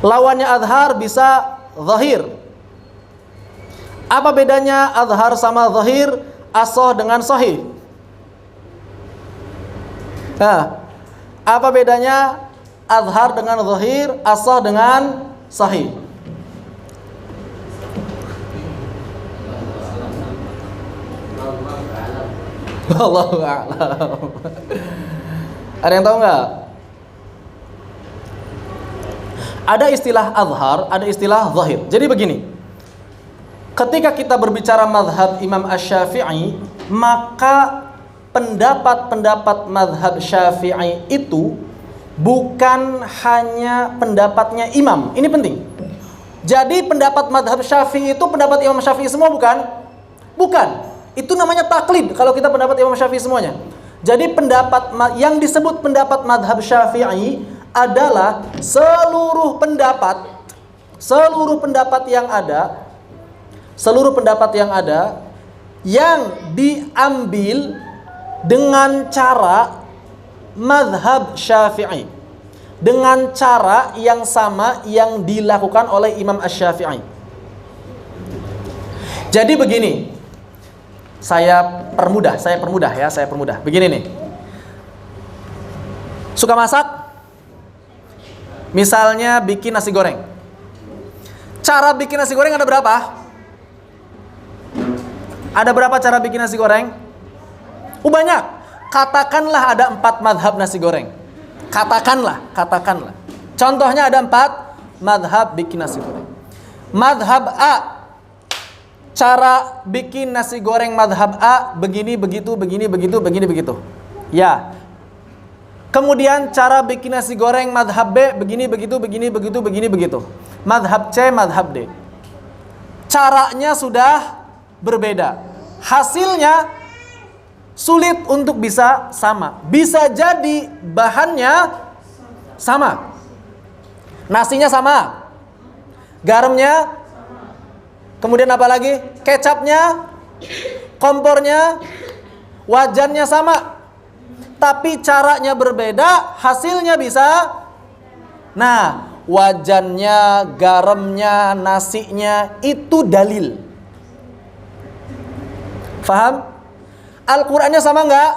Speaker 2: Lawannya azhar bisa zahir. Apa bedanya azhar sama zahir, as-sah dengan sahih? Nah, apa bedanya azhar dengan zahir, as-sah dengan sahih? Wallahu a'lam. Ada yang tahu nggak? Ada istilah azhar, ada istilah zahir. Jadi begini, ketika kita berbicara mazhab Imam Asy-Syafi'i, maka pendapat-pendapat mazhab Syafi'i itu bukan hanya pendapatnya imam. Ini penting. Jadi pendapat mazhab Syafi'i itu pendapat Imam Syafi'i semua bukan? Bukan. Itu namanya taklid kalau kita pendapat Imam Syafi'i semuanya. Jadi pendapat yang disebut pendapat mazhab Syafi'i adalah seluruh pendapat yang ada yang diambil dengan cara mazhab Syafi'i, dengan cara yang sama yang dilakukan oleh Imam Asy-Syafi'i. Jadi begini, saya permudah. Begini nih. Suka masak? Misalnya bikin nasi goreng. Cara bikin nasi goreng ada berapa? Ada berapa cara bikin nasi goreng? Banyak. Katakanlah ada 4 mazhab nasi goreng. Katakanlah. Contohnya ada 4 mazhab bikin nasi goreng. Mazhab A, cara bikin nasi goreng mazhab A begini, begitu. Ya. Kemudian cara bikin nasi goreng mazhab B begini, begitu. Mazhab C, mazhab D. Caranya sudah berbeda. Hasilnya sulit untuk bisa sama. Bisa jadi bahannya sama. Nasinya sama. Garamnya, kemudian apa lagi? Kecapnya, kompornya, wajannya sama. Tapi caranya berbeda, hasilnya bisa. Nah, wajannya, garamnya, nasinya itu dalil. Faham? Al-Qur'annya sama enggak?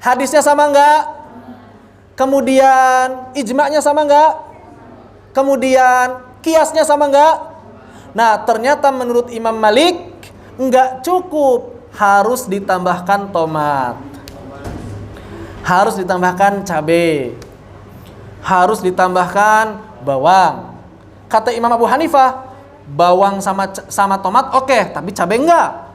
Speaker 2: Hadisnya sama enggak? Kemudian ijma'nya sama enggak? Kemudian kiasnya sama enggak? Nah, ternyata menurut Imam Malik enggak cukup, harus ditambahkan tomat, harus ditambahkan cabai, harus ditambahkan bawang. Kata Imam Abu Hanifah, bawang sama tomat oke, tapi cabai enggak.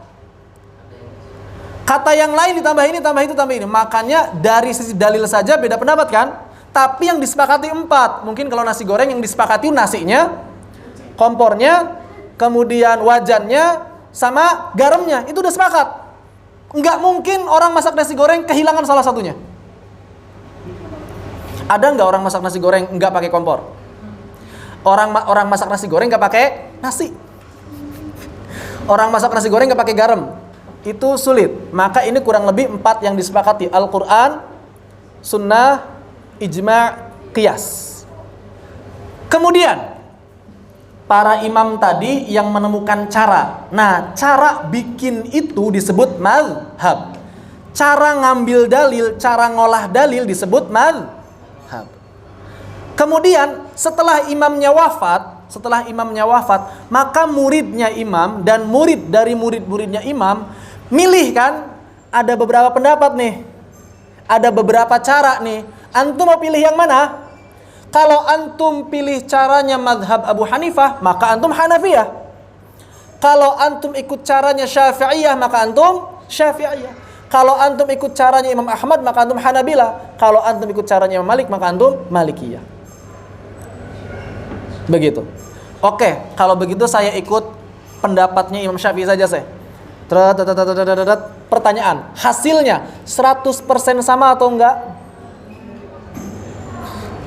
Speaker 2: Kata yang lain ditambah ini. Makanya dari sisi dalil saja beda pendapat kan? Tapi yang disepakati 4. Mungkin kalau nasi goreng yang disepakati nasinya, kompornya, kemudian wajannya, sama garamnya. Itu udah sepakat. Enggak mungkin orang masak nasi goreng kehilangan salah satunya. Ada enggak orang masak nasi goreng enggak pakai kompor? Orang masak nasi goreng enggak pakai nasi. Orang masak nasi goreng enggak pakai garam. itu sulit. Maka ini kurang lebih 4 yang disepakati: Al-Quran, Sunnah, Ijma', Qiyas. Kemudian para imam tadi yang menemukan cara. Nah, cara bikin itu disebut mazhab. Cara ngambil dalil, cara ngolah dalil disebut mazhab. Kemudian setelah imamnya wafat, maka muridnya imam dan murid dari murid-muridnya imam milih kan, ada beberapa pendapat nih. Ada beberapa cara nih. Antum mau pilih yang mana? Kalau antum pilih caranya mazhab Abu Hanifah, maka antum Hanafiyah. Kalau antum ikut caranya Syafi'iyah, maka antum Syafi'iyah. Kalau antum ikut caranya Imam Ahmad, maka antum Hanabilah. Kalau antum ikut caranya Imam Malik, maka antum Malikiyah. Begitu. Oke, kalau begitu saya ikut pendapatnya Imam Syafi'i saja saya. Pertanyaan, hasilnya 100% sama atau enggak?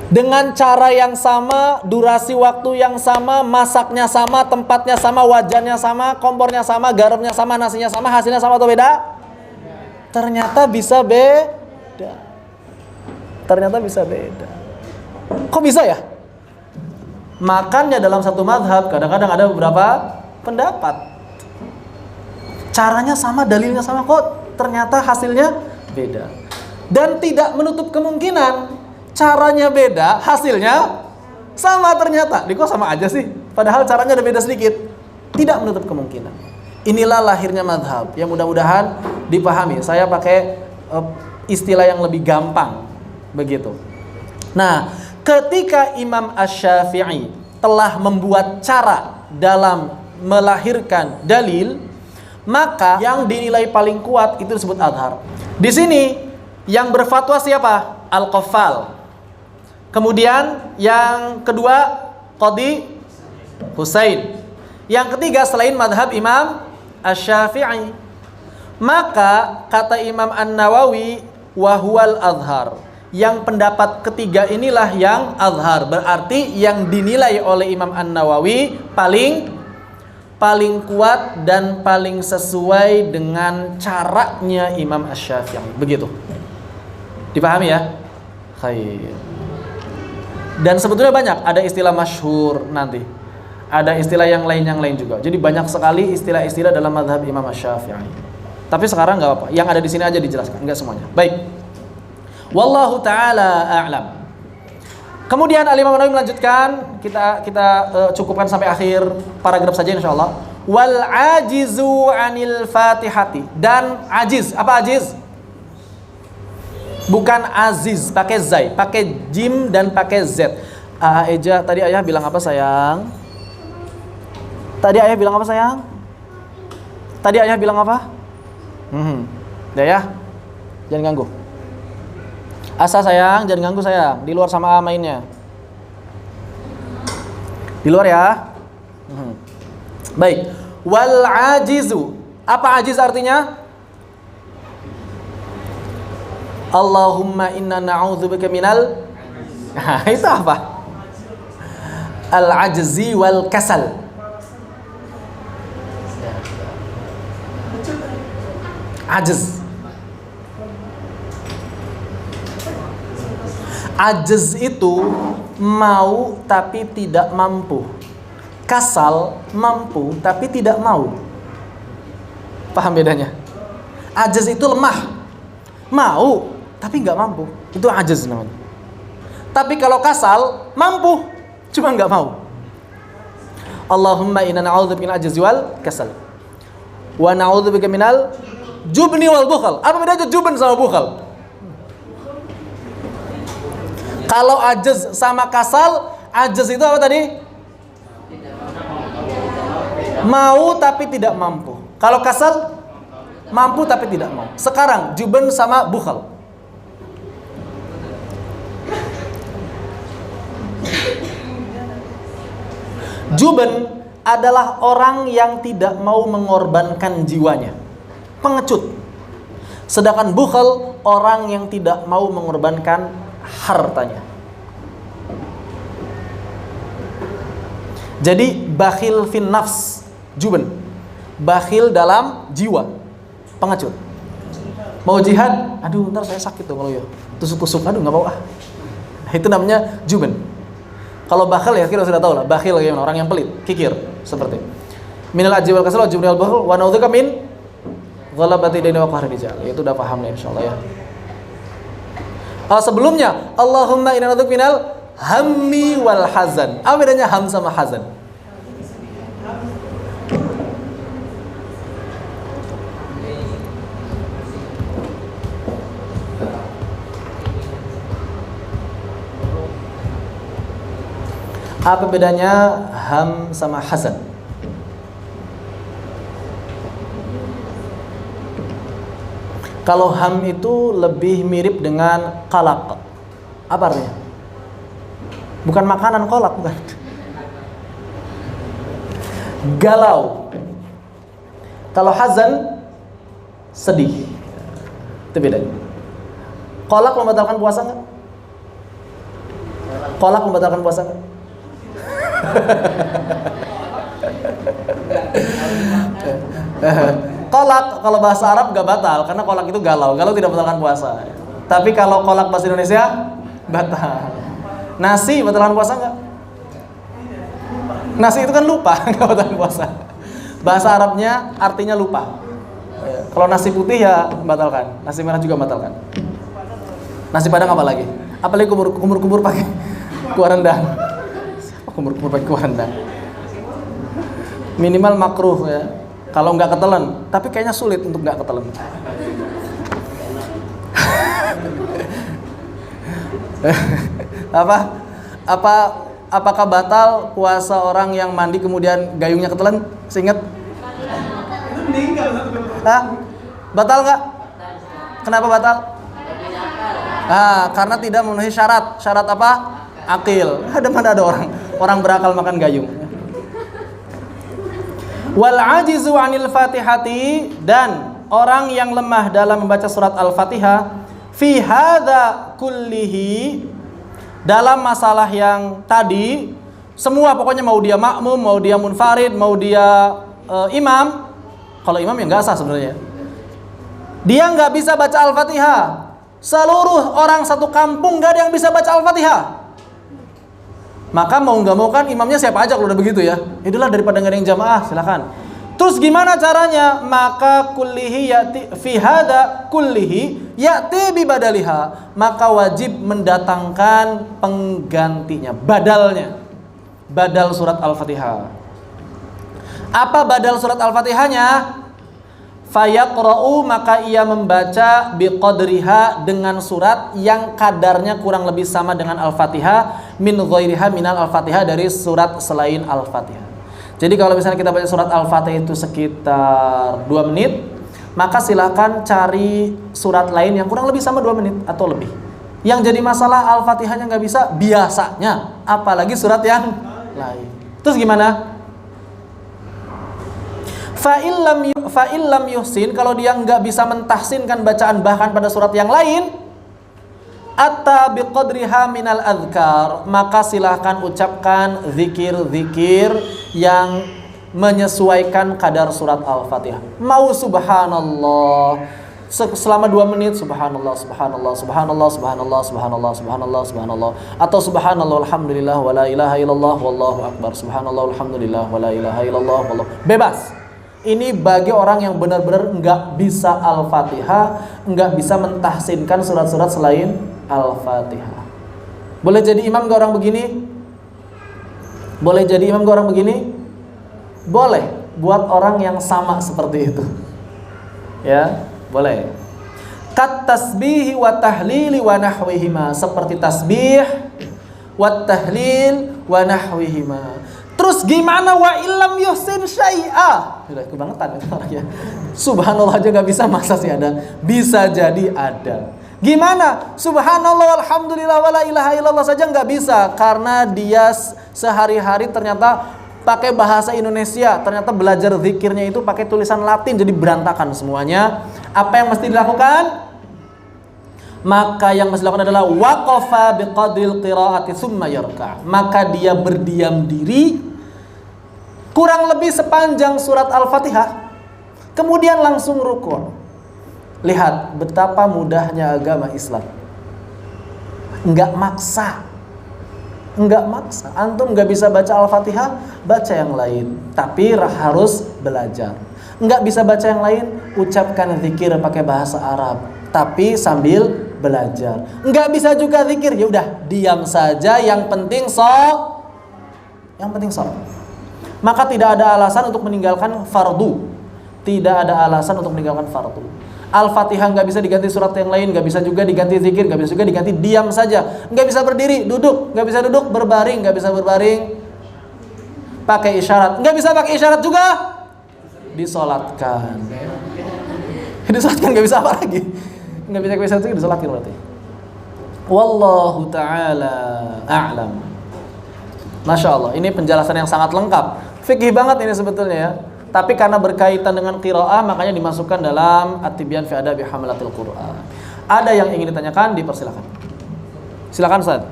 Speaker 2: Dengan cara yang sama, durasi waktu yang sama, masaknya sama, tempatnya sama, wajannya sama, kompornya sama, garamnya sama, nasinya sama, hasilnya sama atau beda? Ternyata bisa beda. Kok bisa ya? Makanya dalam satu mazhab kadang-kadang ada beberapa pendapat. Caranya sama, dalilnya sama, kok ternyata hasilnya beda. Dan tidak menutup kemungkinan caranya beda, hasilnya sama ternyata. Kok sama aja sih? Padahal caranya ada beda sedikit. Tidak menutup kemungkinan. Inilah lahirnya mazhab yang mudah-mudahan dipahami. Saya pakai istilah yang lebih gampang begitu. Nah, ketika Imam Asy-Syafi'i telah membuat cara dalam melahirkan dalil, maka yang dinilai paling kuat itu disebut azhar. Di sini yang berfatwa siapa? Al-Qaffal. Kemudian yang kedua Qadhi Husain. Yang ketiga selain madhab Imam Asy-Syafi'i, maka kata Imam An-Nawawi wahuwal azhar, yang pendapat ketiga inilah yang azhar, berarti yang dinilai oleh Imam An-Nawawi paling kuat dan paling sesuai dengan caranya Imam Asy-Syafi'i. Begitu. Dipahami ya? Khair. Dan sebetulnya banyak, ada istilah masyhur nanti. Ada istilah yang lain juga. Jadi banyak sekali istilah-istilah dalam mazhab Imam Asy-Syafi'i. Tapi sekarang nggak apa-apa. Yang ada di sini aja dijelaskan, enggak semuanya. Baik. Wallahu taala a'lam. Kemudian Al-Imam Nawawi melanjutkan, kita cukupkan sampai akhir paragraf saja insyaallah. Wal ajizu 'anil Fatihati, dan ajiz. Apa ajiz? Bukan aziz, pakai zai, pakai jim dan pakai z. Eja, tadi ayah bilang apa sayang? Tadi ayah bilang apa sayang? Tadi ayah bilang apa? Ya, jangan ganggu. Asa sayang, jangan ganggu sayang. Di luar sama A mainnya. Di luar ya. Baik. Wal ajizu. Apa ajiz artinya? Allahumma inna na'udzubika minal. Itu apa? Al-ajzi wal kasal. Ajiz. Ajiz itu mau tapi tidak mampu. Kasal mampu tapi tidak mau. Paham bedanya? Ajiz itu lemah, mau tapi nggak mampu. Itu ajiz namanya. Tapi kalau kasal mampu cuma nggak mau. Allahumma inna na'udzubika minal ajzi wal kasal. Wa na'udzubika minal jubni wal bukhal. Apa bedanya jubn sama bukhal? Kalau ajiz sama kasal, ajiz itu apa tadi? Mau tapi tidak mampu. Kalau kasal, mampu tapi tidak mau. Sekarang jubn sama bukhal. Jubn adalah orang yang tidak mau mengorbankan jiwanya, pengecut. Sedangkan bukhal orang yang tidak mau mengorbankan hartanya. Jadi bakhil fin nafs, jubn, bakhil dalam jiwa. Pengecut. Mau jihad, aduh ntar saya sakit dong kalau ya. Tusuk-tusuk, aduh nggak mau ah. Itu namanya juben. Kalau bakhil ya kita sudah tahu lah. Bakhil gimana? Orang yang pelit, kikir, seperti. Minal ajzi wal kasal wa jubnil bakhil wa na'udzubika min ghalabati daini wa qahri rijal. Itu udah paham nih insyaallah ya. Sebelumnya Allahumma inna na'udzubika minal hammi wal hazan. Apa bedanya ham sama hazan? Apa bedanya ham sama hazan? Kalau ham itu lebih mirip dengan qalaq. Apa artinya? Bukan makanan, kolak bukan. Galau. Kalau hazan sedih. Itu bedanya. Kolak membatalkan puasa enggak? Kolak membatalkan puasa enggak? Kolak kalau bahasa Arab gak batal karena kolak itu galau tidak batalkan puasa. Tapi kalau kolak bahasa Indonesia batal. Nasi batalkan puasa nggak? Nasi itu kan lupa, nggak batalkan puasa. Bahasa Arabnya artinya lupa. Kalau nasi putih ya batalkan, nasi merah juga batalkan. Nasi padang apa lagi? Apalagi kumur pakai kuah rendang. Kumur pakai kuah rendang. Minimal makruh ya. Kalau nggak ketelan, tapi kayaknya sulit untuk nggak ketelan. Apakah batal puasa orang yang mandi kemudian gayungnya ketelan? Seingat? Batal nggak? Kenapa batal? Karena tidak memenuhi syarat. Syarat apa? Akil. Mana ada orang berakal makan gayung. Wal ajizu 'anil Fatihati, dan orang yang lemah dalam membaca surat Al-Fatihah fi hadza kullihi, dalam masalah yang tadi semua, pokoknya mau dia makmum, mau dia munfarid, mau dia imam. Kalau imam ya nggak sah sebenarnya. Dia nggak bisa baca Al-Fatihah. Seluruh orang satu kampung nggak ada yang bisa baca Al-Fatihah. Maka mau nggak mau kan imamnya siapa aja kalau udah begitu ya. Itulah daripada nggak ada yang jamaah, silakan. Terus gimana caranya? Maka kullihi yati fi hada kullihi yati bi badaliha. Maka wajib mendatangkan penggantinya, badalnya. Badal surat Al-Fatihah. Apa badal surat Al-Fatihahnya? Fayaqra'u, maka ia membaca biqadriha, dengan surat yang kadarnya kurang lebih sama dengan Al-Fatihah, min ghairiha minal Al-Fatihah, dari surat selain Al-Fatihah. Jadi kalau misalnya kita baca surat Al-Fatihah itu sekitar 2 menit, maka silakan cari surat lain yang kurang lebih sama 2 menit atau lebih. Yang jadi masalah Al-Fatihahnya nggak bisa biasanya, apalagi surat yang lain. Terus gimana? Fa'illam yuhsin, kalau dia nggak bisa mentahsinkan bacaan bahkan pada surat yang lain, atta biqadriha minal adhkar, maka silahkan ucapkan zikir-zikir yang menyesuaikan kadar surat Al-Fatihah. Mau subhanallah selama 2 menit, subhanallah, subhanallah, subhanallah, subhanallah, subhanallah, subhanallah, subhanallah, atau subhanallah alhamdulillah wa la ilaha illallah wallahu akbar, subhanallah alhamdulillah wa la ilaha illallah wallahu, bebas. Ini bagi orang yang benar-benar nggak bisa Al-Fatihah, nggak bisa mentahsinkan surat-surat selain Al-Fatihah. Boleh jadi imam nggak orang begini? Boleh jadi imam nggak orang begini? Boleh, buat orang yang sama seperti itu. Ya, boleh. Kat tasbihi wa tahlili wa nahwihima, seperti tasbih, wa tahlil wa nahwihima. Terus gimana wa illam yuhsin syai'a? Udah kebangetan itu orangnya. Subhanallah aja gak bisa, masa sih ada? Bisa jadi ada. Gimana? Subhanallah alhamdulillah wa la ilaha illallah saja gak bisa, karena dia sehari-hari ternyata pakai bahasa Indonesia, ternyata belajar zikirnya itu pakai tulisan Latin, jadi berantakan semuanya. Apa yang mesti dilakukan? Maka yang mesti dilakukan adalah waqafa biqadril qiraati tsumma yarka'. Maka dia berdiam diri kurang lebih sepanjang surat Al-Fatihah, kemudian langsung ruku'. Lihat betapa mudahnya agama Islam. Enggak maksa. Antum enggak bisa baca Al-Fatihah, baca yang lain. Tapi harus belajar. Enggak bisa baca yang lain, ucapkan zikir pakai bahasa Arab, tapi sambil belajar. Enggak bisa juga zikir, ya udah diam saja, yang penting sholat. Maka tidak ada alasan untuk meninggalkan fardu. Al-Fatihah nggak bisa diganti surat yang lain, nggak bisa juga diganti zikir, nggak bisa juga diganti diam saja, nggak bisa berdiri, duduk, nggak bisa duduk, berbaring, nggak bisa berbaring, pakai isyarat, nggak bisa pakai isyarat juga, disolatkan, nggak bisa apa lagi, nggak bisa pakai isyarat juga disolatkan berarti. Wallahu ta'ala a'lam. Masya Allah, ini penjelasan yang sangat lengkap, fikih banget ini sebetulnya ya. Tapi karena berkaitan dengan qiraah, makanya dimasukkan dalam At-Tibyan fi Adabi Hamalatil Qur'an. Ada yang ingin ditanyakan, dipersilakan. Silakan Ustaz.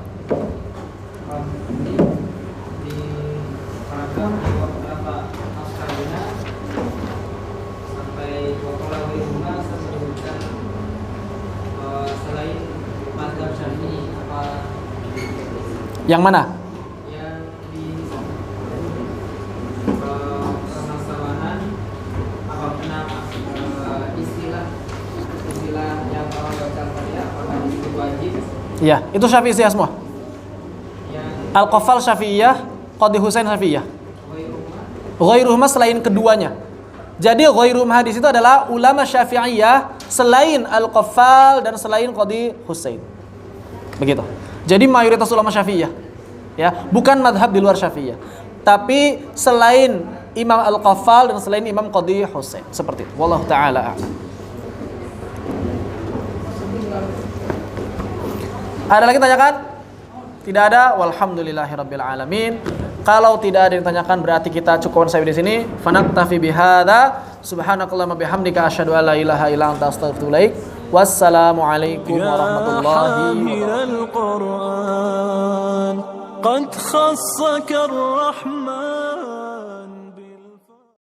Speaker 4: Di paragraf beberapa naskahnya sampai wakola wiruma sebutkan selain mazhab Syafi'i apa
Speaker 2: Yang mana?
Speaker 4: yang di permasalahan apa nama istilah yang kalau baca Al-Fatihah apakah itu wajib
Speaker 2: Iya, itu Syafi'iyah semua.
Speaker 4: yang
Speaker 2: Al-Qaffal Syafi'iyah, Qadhi Husain Syafi'iyah. Ghairuhuma selain keduanya. Jadi ghairuhuma di situ adalah ulama Syafi'iyah selain Al-Qaffal dan selain Qadhi Husain. Begitu. Jadi mayoritas ulama Syafi'iyah, ya, bukan madhab di luar Syafi'iyah, tapi selain Imam Al-Qaffal dan selain Imam Qadhi Husain. Seperti itu. Wallahu ta'ala a'lam. Ada lagi tanyakan? Tidak ada. Walhamdulillahirabbil alamin. Kalau tidak ada yang ditanyakan berarti kita cukupkan sampai di sini. Fanaktafi bihadza. Subhanakallahumma bihamdika asyhadu an la ilaha illa anta astaghfiruka wa atubu ilaik. Wassalamualaikum warahmatullahi wabarakatuh.
Speaker 1: قد خصك الرحمن